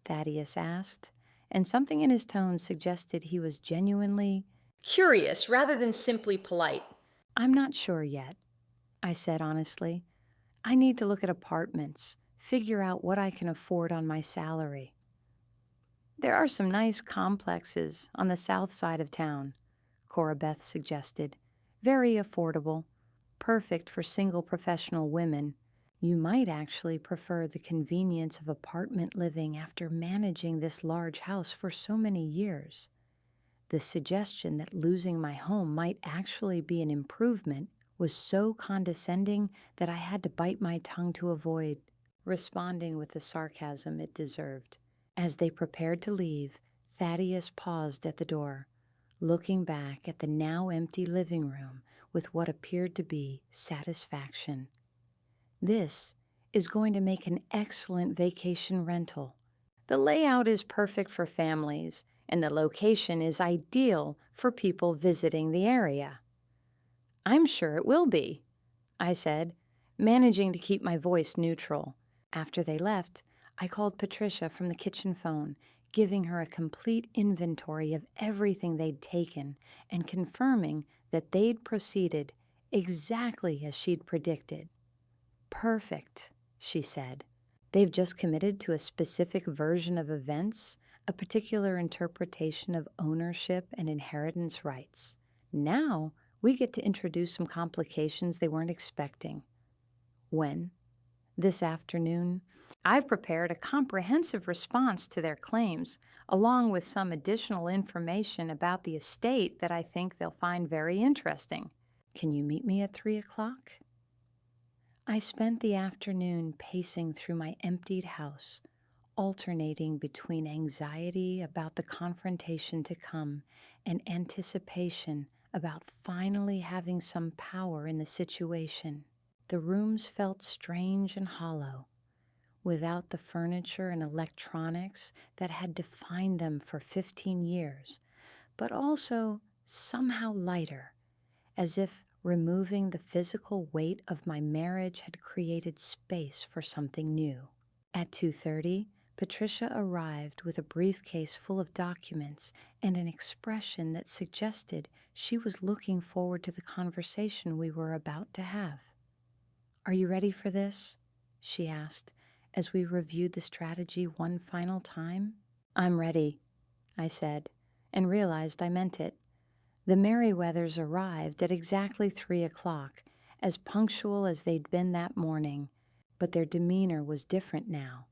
Thaddeus asked, and something in his tone suggested he was genuinely curious rather than simply polite. "I'm not sure yet," I said honestly. "I need to look at apartments, figure out what I can afford on my salary." "There are some nice complexes on the south side of town," Corabeth suggested. "Very affordable, perfect for single professional women. You might actually prefer the convenience of apartment living after managing this large house for so many years. The suggestion that losing my home might actually be an improvement was so condescending that I had to bite my tongue to avoid responding with the sarcasm it deserved. As they prepared to leave, Thaddeus paused at the door, looking back at the now empty living room with what appeared to be satisfaction. This is going to make an excellent vacation rental. The layout is perfect for families, and the location is ideal for people visiting the area. I'm sure it will be, I said, managing to keep my voice neutral. After they left, I called Patricia from the kitchen phone, giving her a complete inventory of everything they'd taken and confirming that they'd proceeded exactly as she'd predicted. Perfect, she said. They've just committed to a specific version of events, a particular interpretation of ownership and inheritance rights. Now, we get to introduce some complications they weren't expecting. When? This afternoon. I've prepared a comprehensive response to their claims, along with some additional information about the estate that I think they'll find very interesting. Can you meet me at 3 o'clock? I spent the afternoon pacing through my emptied house, alternating between anxiety about the confrontation to come and anticipation about finally having some power in the situation. The rooms felt strange and hollow, without the furniture and electronics that had defined them for 15 years, but also somehow lighter, as if removing the physical weight of my marriage had created space for something new. At 2:30, Patricia arrived with a briefcase full of documents and an expression that suggested she was looking forward to the conversation we were about to have. "Are you ready for this?" she asked, as we reviewed the strategy one final time. "I'm ready," I said, and realized I meant it. The Merriweathers arrived at exactly 3 o'clock, as punctual as they'd been that morning, but their demeanor was different now,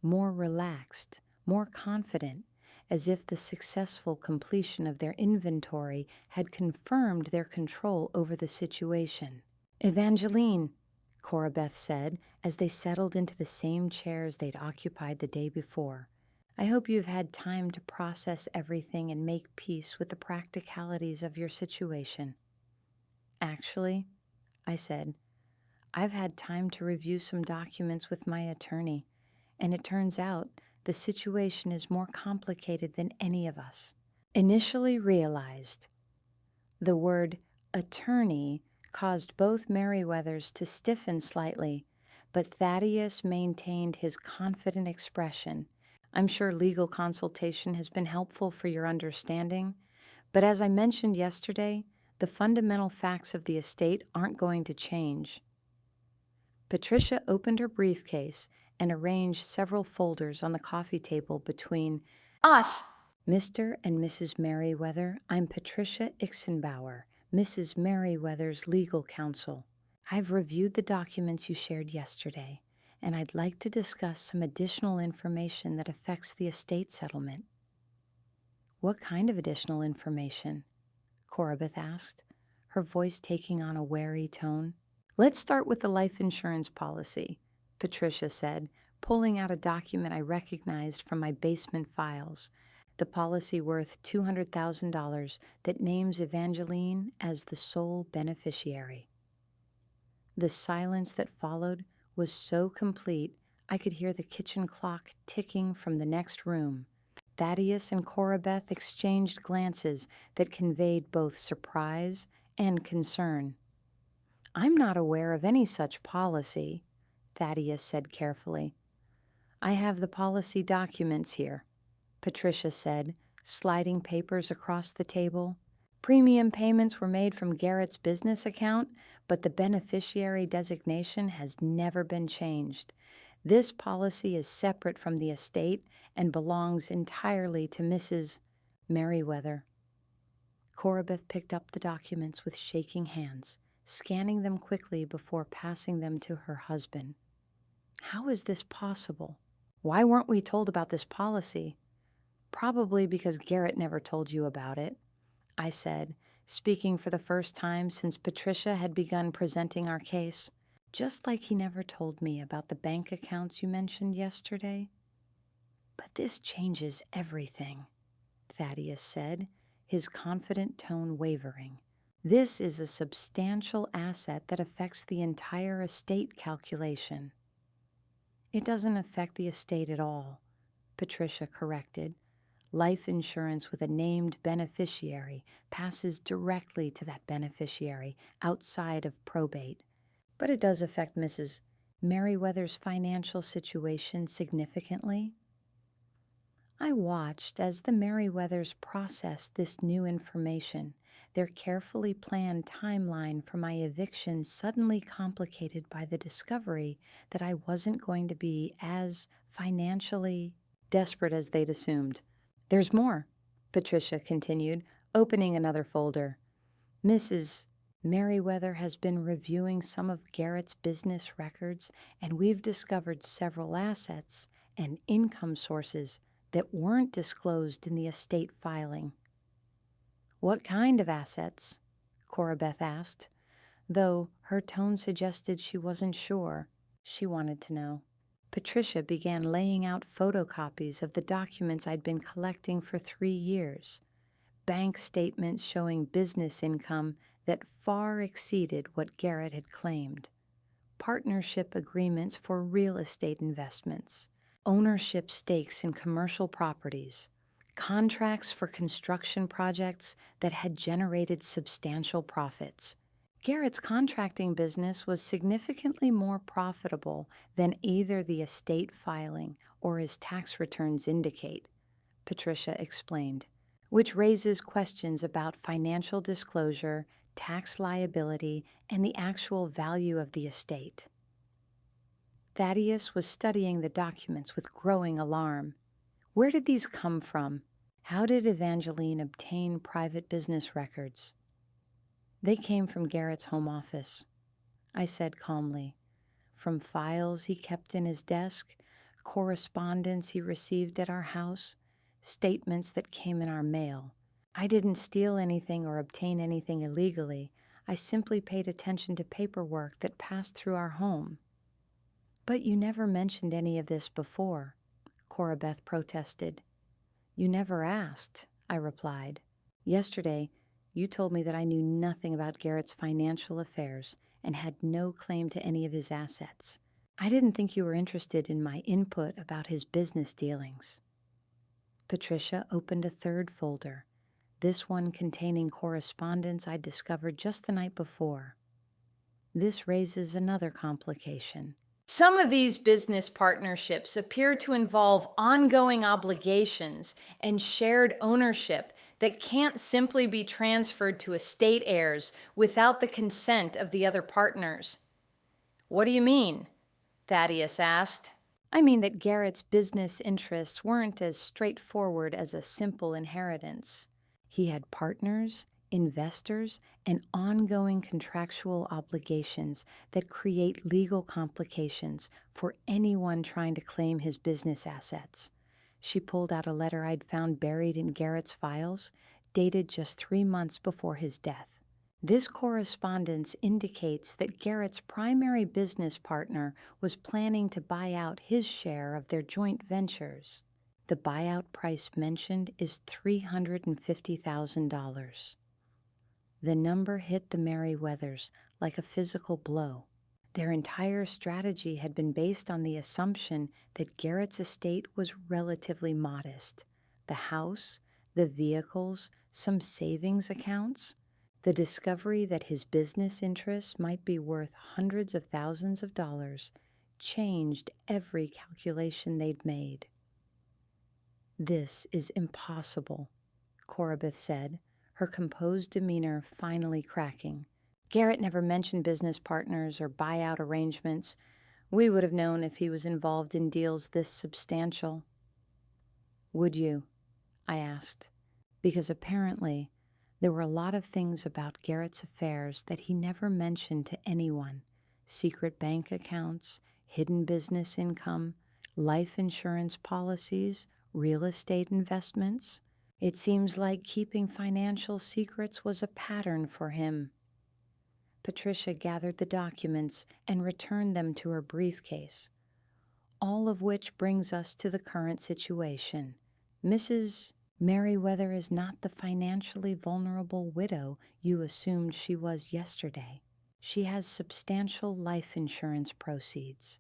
more relaxed, more confident, as if the successful completion of their inventory had confirmed their control over the situation. "Evangeline," Cora Beth said, as they settled into the same chairs they'd occupied the day before. "I hope you've had time to process everything and make peace with the practicalities of your situation." "Actually," I said, "I've had time to review some documents with my attorney, and it turns out the situation is more complicated than any of us initially realized." The word attorney caused both Merriweathers to stiffen slightly, but Thaddeus maintained his confident expression. "I'm sure legal consultation has been helpful for your understanding, but as I mentioned yesterday, the fundamental facts of the estate aren't going to change." Patricia opened her briefcase and arranged several folders on the coffee table between us. "Mr. and Mrs. Merriweather, I'm Patricia Ixenbauer, Mrs. Merriweather's legal counsel. I've reviewed the documents you shared yesterday, and I'd like to discuss some additional information that affects the estate settlement." "What kind of additional information?" Cora Beth asked, her voice taking on a wary tone. "Let's start with the life insurance policy," Patricia said, pulling out a document I recognized from my basement files. The policy worth $200,000 that names Evangeline as the sole beneficiary. The silence that followed was so complete I could hear the kitchen clock ticking from the next room. Thaddeus and Cora Beth exchanged glances that conveyed both surprise and concern. "I'm not aware of any such policy," Thaddeus said carefully. "I have the policy documents here," Patricia said, sliding papers across the table. "Premium payments were made from Garrett's business account, but the beneficiary designation has never been changed. This policy is separate from the estate and belongs entirely to Mrs. Merriweather." Cora Beth picked up the documents with shaking hands, scanning them quickly before passing them to her husband. How is this possible? Why weren't we told about this policy? Probably because Garrett never told you about it, I said, speaking for the first time since Patricia had begun presenting our case, just like he never told me about the bank accounts you mentioned yesterday. But this changes everything, Thaddeus said, his confident tone wavering. This is a substantial asset that affects the entire estate calculation. It doesn't affect the estate at all, Patricia corrected. Life insurance with a named beneficiary passes directly to that beneficiary outside of probate. But it does affect Mrs. Merriweather's financial situation significantly. I watched as the Merriweathers processed this new information, their carefully planned timeline for my eviction suddenly complicated by the discovery that I wasn't going to be as financially desperate as they'd assumed. There's more, Patricia continued, opening another folder. Mrs. Merriweather has been reviewing some of Garrett's business records, and we've discovered several assets and income sources that weren't disclosed in the estate filing. What kind of assets? Corabeth asked, though her tone suggested she wasn't sure. She wanted to know. Patricia began laying out photocopies of the documents I'd been collecting for 3 years, bank statements showing business income that far exceeded what Garrett had claimed, partnership agreements for real estate investments, ownership stakes in commercial properties, contracts for construction projects that had generated substantial profits. Garrett's contracting business was significantly more profitable than either the estate filing or his tax returns indicate, Patricia explained, which raises questions about financial disclosure, tax liability, and the actual value of the estate. Thaddeus was studying the documents with growing alarm. Where did these come from? How did Evangeline obtain private business records? They came from Garrett's home office, I said calmly. From files he kept in his desk, correspondence he received at our house, statements that came in our mail. I didn't steal anything or obtain anything illegally. I simply paid attention to paperwork that passed through our home. But you never mentioned any of this before, Corabeth protested. You never asked, I replied. Yesterday, you told me that I knew nothing about Garrett's financial affairs and had no claim to any of his assets. I didn't think you were interested in my input about his business dealings. Patricia opened a third folder, this one containing correspondence I discovered just the night before. This raises another complication. Some of these business partnerships appear to involve ongoing obligations and shared ownership that can't simply be transferred to estate heirs without the consent of the other partners. What do you mean? Thaddeus asked. I mean that Garrett's business interests weren't as straightforward as a simple inheritance. He had partners, investors, and ongoing contractual obligations that create legal complications for anyone trying to claim his business assets. She pulled out a letter I'd found buried in Garrett's files, dated just 3 months before his death. This correspondence indicates that Garrett's primary business partner was planning to buy out his share of their joint ventures. The buyout price mentioned is $350,000. The number hit the Merriweathers like a physical blow. Their entire strategy had been based on the assumption that Garrett's estate was relatively modest. The house, the vehicles, some savings accounts. The discovery that his business interests might be worth hundreds of thousands of dollars changed every calculation they'd made. This is impossible, Corabeth said, her composed demeanor finally cracking. Garrett never mentioned business partners or buyout arrangements. We would have known if he was involved in deals this substantial. Would you? I asked, because apparently there were a lot of things about Garrett's affairs that he never mentioned to anyone. Secret bank accounts, hidden business income, life insurance policies, real estate investments. It seems like keeping financial secrets was a pattern for him. Patricia gathered the documents and returned them to her briefcase. All of which brings us to the current situation. Mrs. Merriweather is not the financially vulnerable widow you assumed she was yesterday. She has substantial life insurance proceeds,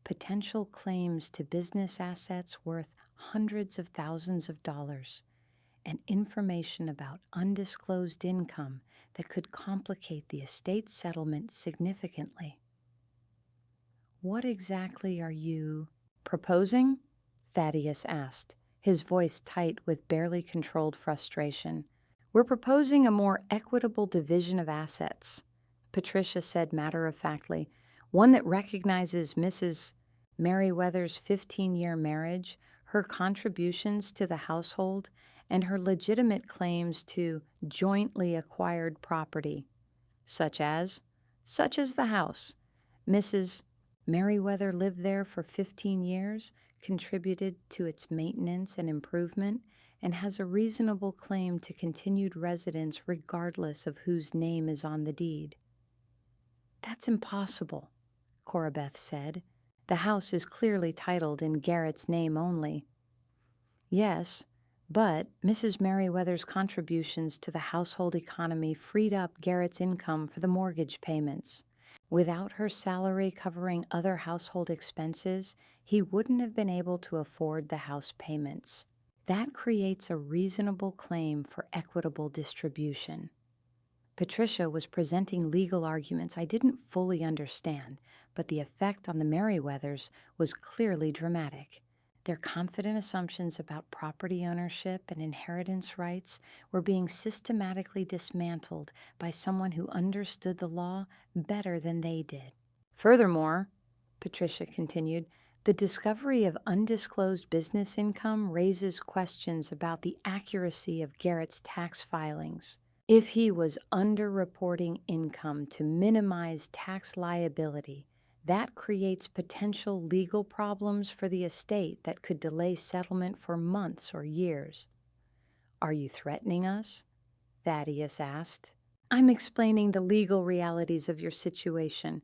potential claims to business assets worth hundreds of thousands of dollars, and information about undisclosed income that could complicate the estate settlement significantly. What exactly are you proposing? Thaddeus asked, his voice tight with barely controlled frustration. We're proposing a more equitable division of assets, Patricia said matter-of-factly, one that recognizes Mrs. Merriweather's 15-year marriage, her contributions to the household, and her legitimate claims to jointly acquired property, such as the house. Mrs. Merriweather lived there for 15 years, contributed to its maintenance and improvement, and has a reasonable claim to continued residence regardless of whose name is on the deed. That's impossible, Corabeth said. The house is clearly titled in Garrett's name only. Yes, but Mrs. Merriweather's contributions to the household economy freed up Garrett's income for the mortgage payments. Without her salary covering other household expenses, he wouldn't have been able to afford the house payments. That creates a reasonable claim for equitable distribution. Patricia was presenting legal arguments I didn't fully understand, but the effect on the Merriweathers was clearly dramatic. Their confident assumptions about property ownership and inheritance rights were being systematically dismantled by someone who understood the law better than they did. Furthermore, Patricia continued, the discovery of undisclosed business income raises questions about the accuracy of Garrett's tax filings. If he was underreporting income to minimize tax liability, that creates potential legal problems for the estate that could delay settlement for months or years. Are you threatening us? Thaddeus asked. I'm explaining the legal realities of your situation,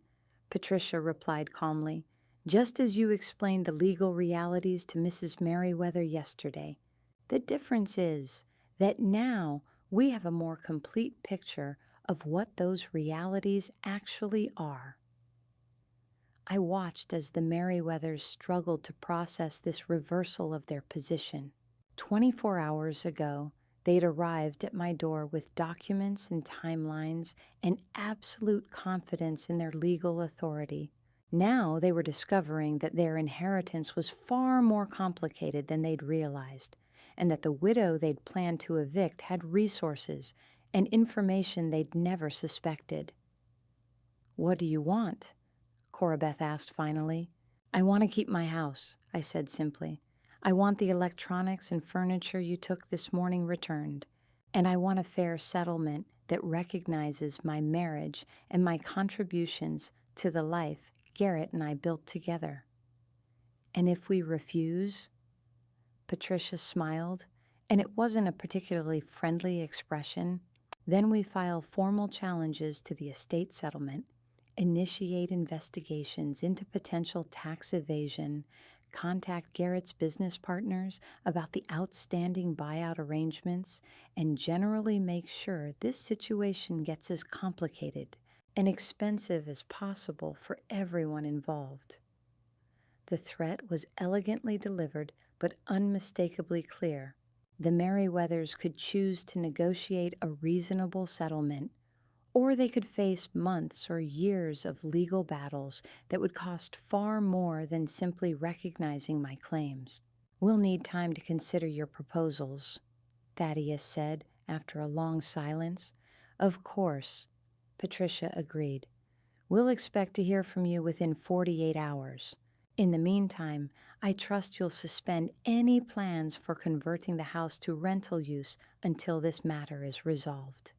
Patricia replied calmly, just as you explained the legal realities to Mrs. Merriweather yesterday. The difference is that now we have a more complete picture of what those realities actually are. I watched as the Merriweathers struggled to process this reversal of their position. 24 hours ago, they'd arrived at my door with documents and timelines and absolute confidence in their legal authority. Now they were discovering that their inheritance was far more complicated than they'd realized, and that the widow they'd planned to evict had resources and information they'd never suspected. What do you want? Corabeth asked finally. I want to keep my house, I said simply. I want the electronics and furniture you took this morning returned, and I want a fair settlement that recognizes my marriage and my contributions to the life Garrett and I built together. And if we refuse? Patricia smiled, and it wasn't a particularly friendly expression. Then we file formal challenges to the estate settlement, initiate investigations into potential tax evasion, contact Garrett's business partners about the outstanding buyout arrangements, and generally make sure this situation gets as complicated and expensive as possible for everyone involved. The threat was elegantly delivered but unmistakably clear. The Merriweathers could choose to negotiate a reasonable settlement, or they could face months or years of legal battles that would cost far more than simply recognizing my claims. We'll need time to consider your proposals, Thaddeus said after a long silence. Of course, Patricia agreed. We'll expect to hear from you within 48 hours. In the meantime, I trust you'll suspend any plans for converting the house to rental use until this matter is resolved.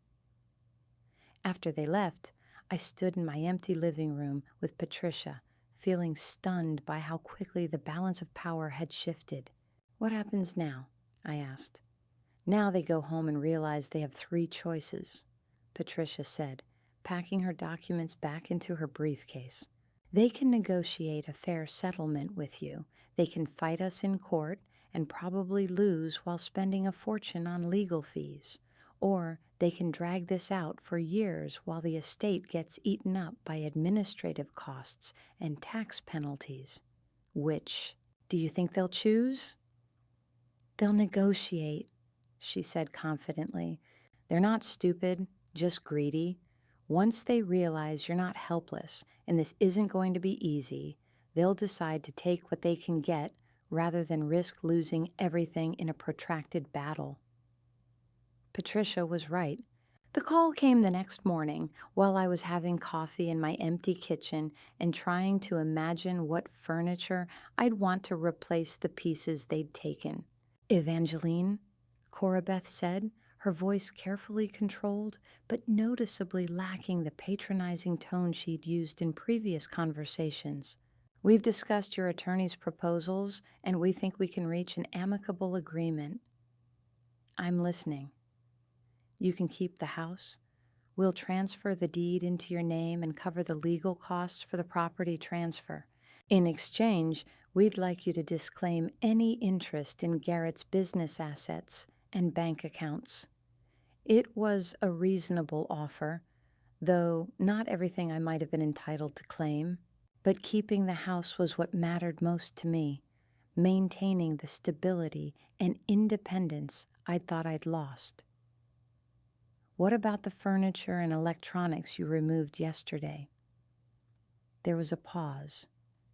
After they left, I stood in my empty living room with Patricia, feeling stunned by how quickly the balance of power had shifted. "What happens now?" I asked. "Now they go home and realize they have three choices," Patricia said, packing her documents back into her briefcase. "They can negotiate a fair settlement with you. They can fight us in court and probably lose while spending a fortune on legal fees. Or they can drag this out for years while the estate gets eaten up by administrative costs and tax penalties. Which do you think they'll choose?" "They'll negotiate," she said confidently. "They're not stupid, just greedy. Once they realize you're not helpless and this isn't going to be easy, they'll decide to take what they can get rather than risk losing everything in a protracted battle." Patricia was right. The call came the next morning while I was having coffee in my empty kitchen and trying to imagine what furniture I'd want to replace the pieces they'd taken. "Evangeline," Corabeth said, her voice carefully controlled, but noticeably lacking the patronizing tone she'd used in previous conversations. "We've discussed your attorney's proposals, and we think we can reach an amicable agreement." "I'm listening." "You can keep the house. We'll transfer the deed into your name and cover the legal costs for the property transfer. In exchange, we'd like you to disclaim any interest in Garrett's business assets and bank accounts." It was a reasonable offer, though not everything I might have been entitled to claim. But keeping the house was what mattered most to me, maintaining the stability and independence I thought I'd lost. "What about the furniture and electronics you removed yesterday?" There was a pause,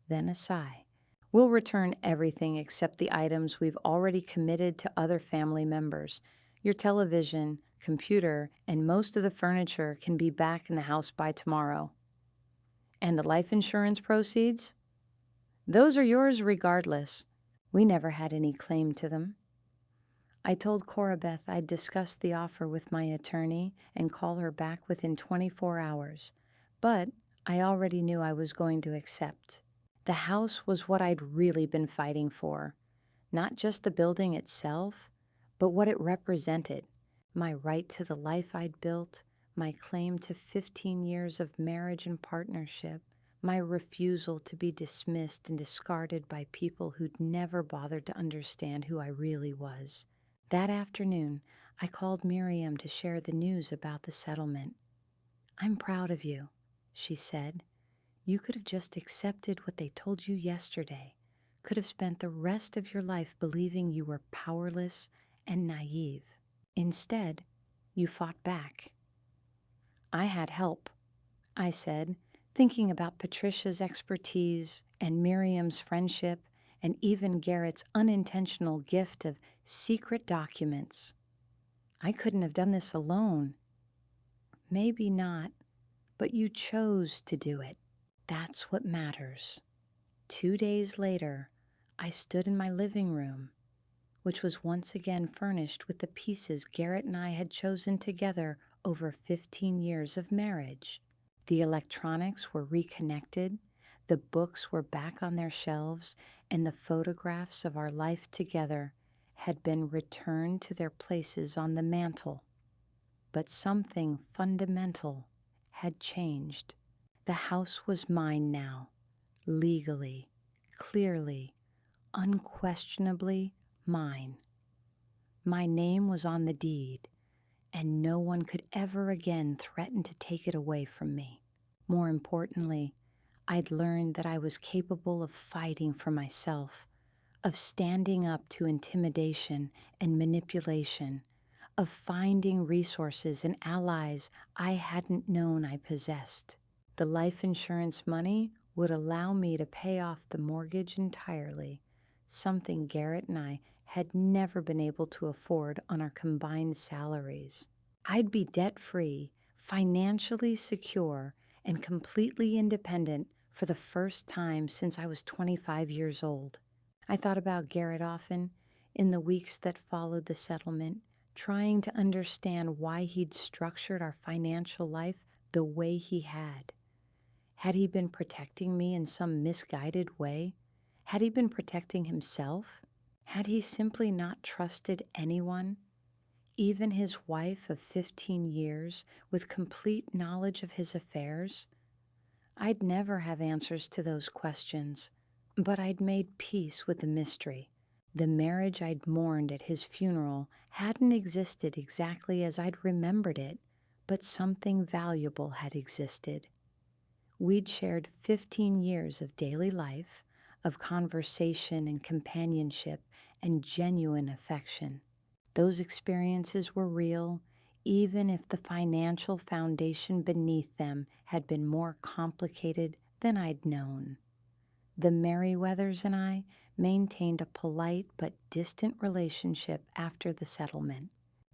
then a sigh. "We'll return everything except the items we've already committed to other family members. Your television, computer, and most of the furniture can be back in the house by tomorrow." "And the life insurance proceeds?" "Those are yours regardless. We never had any claim to them." I told Corabeth I'd discuss the offer with my attorney and call her back within 24 hours, but I already knew I was going to accept. The house was what I'd really been fighting for, not just the building itself, but what it represented, my right to the life I'd built, my claim to 15 years of marriage and partnership, my refusal to be dismissed and discarded by people who'd never bothered to understand who I really was. That afternoon, I called Miriam to share the news about the settlement. "I'm proud of you," she said. "You could have just accepted what they told you yesterday, could have spent the rest of your life believing you were powerless and naive. Instead, you fought back." "I had help," I said, thinking about Patricia's expertise and Miriam's friendship and even Garrett's unintentional gift of secret documents. "I couldn't have done this alone." "Maybe not, but you chose to do it. That's what matters." 2 days later, I stood in my living room, which was once again furnished with the pieces Garrett and I had chosen together over 15 years of marriage. The electronics were reconnected, the books were back on their shelves, and the photographs of our life together had been returned to their places on the mantel. But something fundamental had changed. The house was mine now, legally, clearly, unquestionably mine. My name was on the deed, and no one could ever again threaten to take it away from me. More importantly, I'd learned that I was capable of fighting for myself, of standing up to intimidation and manipulation, of finding resources and allies I hadn't known I possessed. The life insurance money would allow me to pay off the mortgage entirely, something Garrett and I had never been able to afford on our combined salaries. I'd be debt-free, financially secure, and completely independent for the first time since I was 25 years old. I thought about Garrett often in the weeks that followed the settlement, trying to understand why he'd structured our financial life the way he had. Had he been protecting me in some misguided way? Had he been protecting himself? Had he simply not trusted anyone, even his wife of 15 years, with complete knowledge of his affairs? I'd never have answers to those questions, but I'd made peace with the mystery. The marriage I'd mourned at his funeral hadn't existed exactly as I'd remembered it, but something valuable had existed. We'd shared 15 years of daily life, of conversation and companionship and genuine affection. Those experiences were real, even if the financial foundation beneath them had been more complicated than I'd known. The Merriweathers and I maintained a polite but distant relationship after the settlement.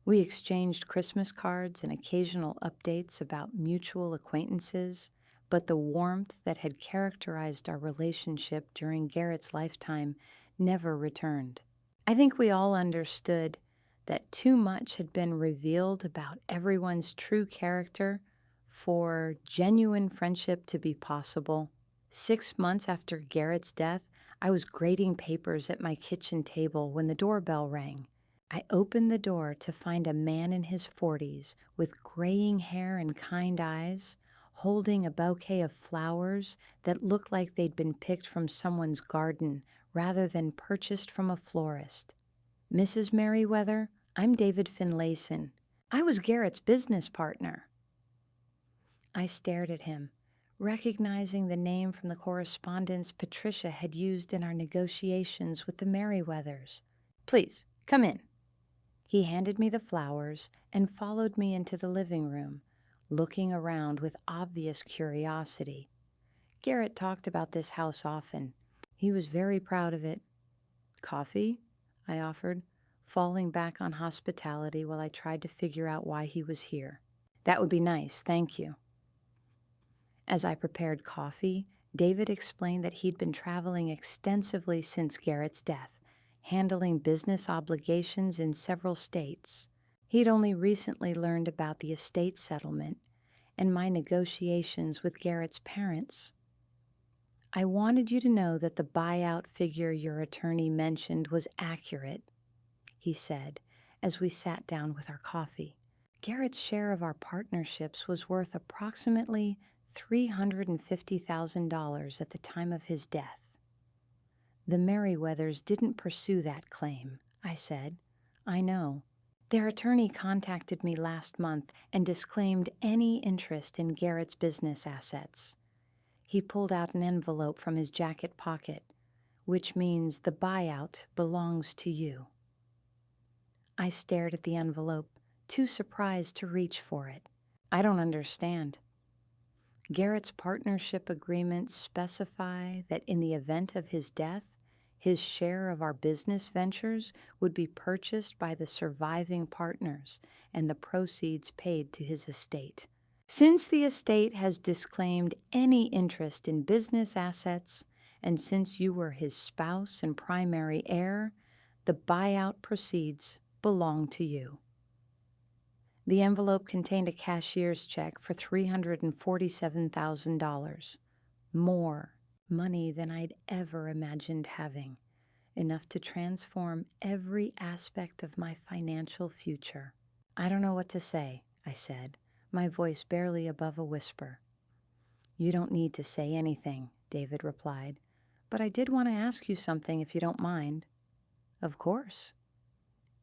We exchanged Christmas cards and occasional updates about mutual acquaintances, but the warmth that had characterized our relationship during Garrett's lifetime never returned. I think we all understood that too much had been revealed about everyone's true character for genuine friendship to be possible. 6 months after Garrett's death, I was grading papers at my kitchen table when the doorbell rang. I opened the door to find a man in his 40s with graying hair and kind eyes, holding a bouquet of flowers that looked like they'd been picked from someone's garden rather than purchased from a florist. "Mrs. Merriweather, I'm David Finlayson. I was Garrett's business partner." I stared at him, recognizing the name from the correspondence Patricia had used in our negotiations with the Merriweathers. "Please, come in." He handed me the flowers and followed me into the living room, looking around with obvious curiosity. Garrett talked about this house often. He was very proud of it. "Coffee?" I offered, falling back on hospitality while I tried to figure out why he was here. "That would be nice, thank you." As I prepared coffee, David explained that he'd been traveling extensively since Garrett's death, handling business obligations in several states. He'd only recently learned about the estate settlement and my negotiations with Garrett's parents. "I wanted you to know that the buyout figure your attorney mentioned was accurate," he said, as we sat down with our coffee. "Garrett's share of our partnerships was worth approximately $350,000 at the time of his death." "The Merriweathers didn't pursue that claim," I said. "I know. Their attorney contacted me last month and disclaimed any interest in Garrett's business assets." He pulled out an envelope from his jacket pocket, "which means the buyout belongs to you." I stared at the envelope, too surprised to reach for it. "I don't understand." "Garrett's partnership agreements specify that in the event of his death, his share of our business ventures would be purchased by the surviving partners and the proceeds paid to his estate. Since the estate has disclaimed any interest in business assets, and since you were his spouse and primary heir, the buyout proceeds belong to you." The envelope contained a cashier's check for $347,000, more money than I'd ever imagined having, enough to transform every aspect of my financial future. "I don't know what to say," I said, my voice barely above a whisper. "You don't need to say anything," David replied, "but I did want to ask you something if you don't mind." "Of course."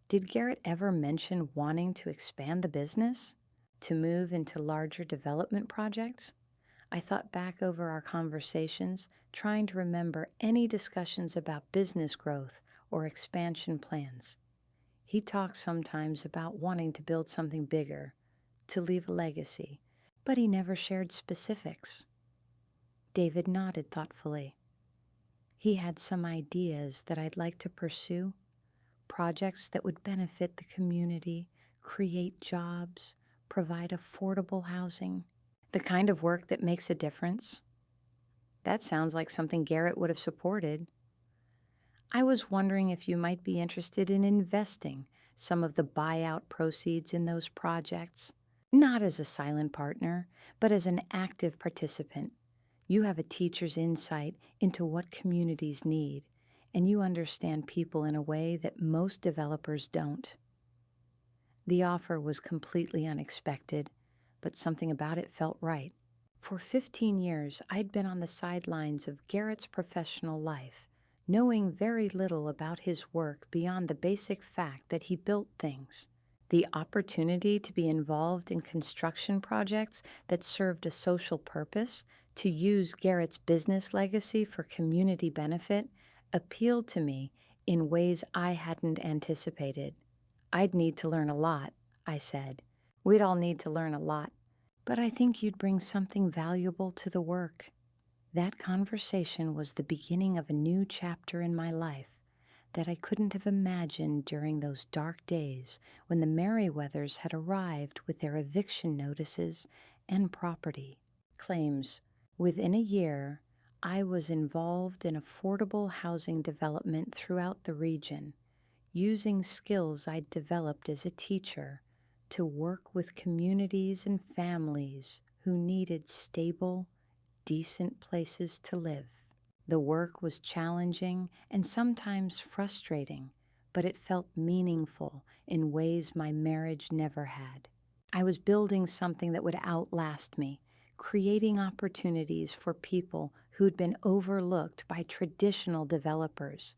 "Did Garrett ever mention wanting to expand the business? To move into larger development projects?" I thought back over our conversations, trying to remember any discussions about business growth or expansion plans. He talked sometimes about wanting to build something bigger, to leave a legacy, but he never shared specifics. David nodded thoughtfully. "He had some ideas that I'd like to pursue, projects that would benefit the community, create jobs, provide affordable housing, the kind of work that makes a difference." "That sounds like something Garrett would have supported." "I was wondering if you might be interested in investing some of the buyout proceeds in those projects, not as a silent partner, but as an active participant, You have a teacher's insight into what communities need, and you understand people in a way that most developers don't. The offer was completely unexpected, but something about it felt right. For 15 years, I'd been on the sidelines of Garrett's professional life, knowing very little about his work beyond the basic fact that he built things. The opportunity to be involved in construction projects that served a social purpose, to use Garrett's business legacy for community benefit, appealed to me in ways I hadn't anticipated. I'd need to learn a lot, I said. We'd all need to learn a lot, but I think you'd bring something valuable to the work. That conversation was the beginning of a new chapter in my life that I couldn't have imagined during those dark days when the Merriweathers had arrived with their eviction notices and property claims. Within a year, I was involved in affordable housing development throughout the region, using skills I'd developed as a teacher to work with communities and families who needed stable, decent places to live. The work was challenging and sometimes frustrating, but it felt meaningful in ways my marriage never had. I was building something that would outlast me, creating opportunities for people who'd been overlooked by traditional developers,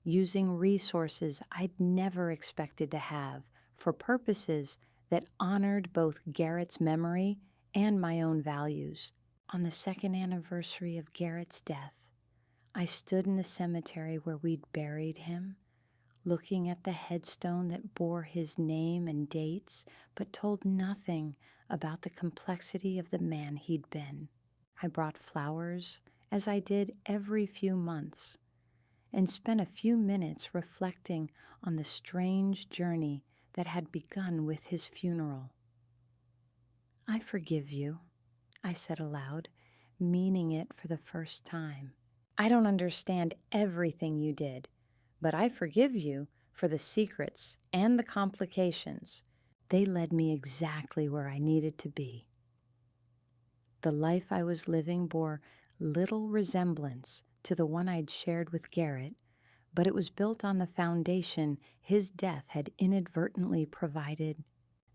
using resources I'd never expected to have for purposes that honored both Garrett's memory and my own values. On the second anniversary of Garrett's death, I stood in the cemetery where we'd buried him, looking at the headstone that bore his name and dates, but told nothing about the complexity of the man he'd been. I brought flowers, as I did every few months, and spent a few minutes reflecting on the strange journey that had begun with his funeral. "I forgive you," I said aloud, meaning it for the first time. "I don't understand everything you did, but I forgive you for the secrets and the complications. They led me exactly where I needed to be." The life I was living bore little resemblance to the one I'd shared with Garrett, but it was built on the foundation his death had inadvertently provided.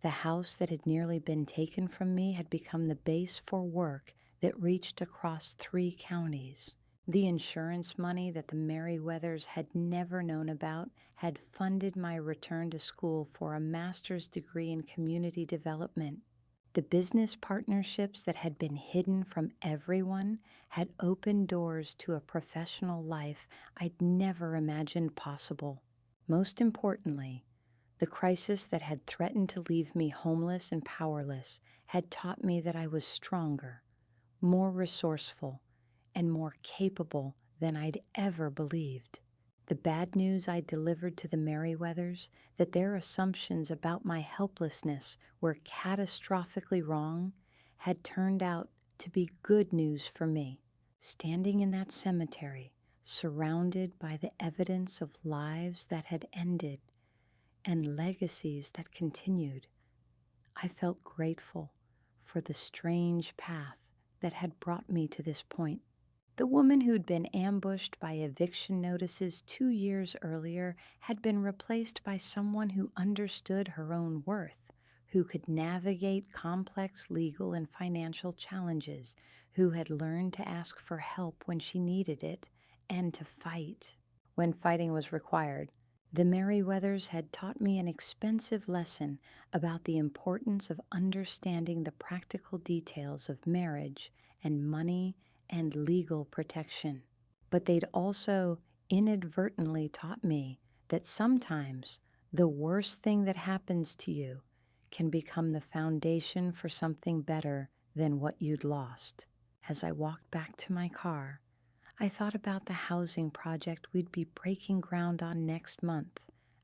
The house that had nearly been taken from me had become the base for work that reached across 3 counties. The insurance money that the Merriweathers had never known about had funded my return to school for a master's degree in community development. The business partnerships that had been hidden from everyone had opened doors to a professional life I'd never imagined possible. Most importantly, the crisis that had threatened to leave me homeless and powerless had taught me that I was stronger, more resourceful, and more capable than I'd ever believed. The bad news I delivered to the Merriweathers, that their assumptions about my helplessness were catastrophically wrong, had turned out to be good news for me. Standing in that cemetery, surrounded by the evidence of lives that had ended and legacies that continued, I felt grateful for the strange path that had brought me to this point. The woman who'd been ambushed by eviction notices 2 years earlier had been replaced by someone who understood her own worth, who could navigate complex legal and financial challenges, who had learned to ask for help when she needed it, and to fight when fighting was required. The Merriweathers had taught me an expensive lesson about the importance of understanding the practical details of marriage and money and legal protection. But they'd also inadvertently taught me that sometimes the worst thing that happens to you can become the foundation for something better than what you'd lost. As I walked back to my car, I thought about the housing project we'd be breaking ground on next month,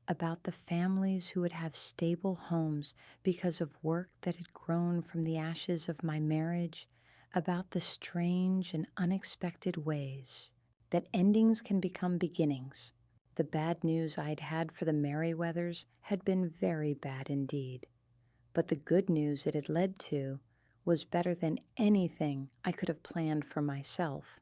about the families who would have stable homes because of work that had grown from the ashes of my marriage, about the strange and unexpected ways that endings can become beginnings. The bad news I'd had for the Merriweathers had been very bad indeed, but the good news it had led to was better than anything I could have planned for myself.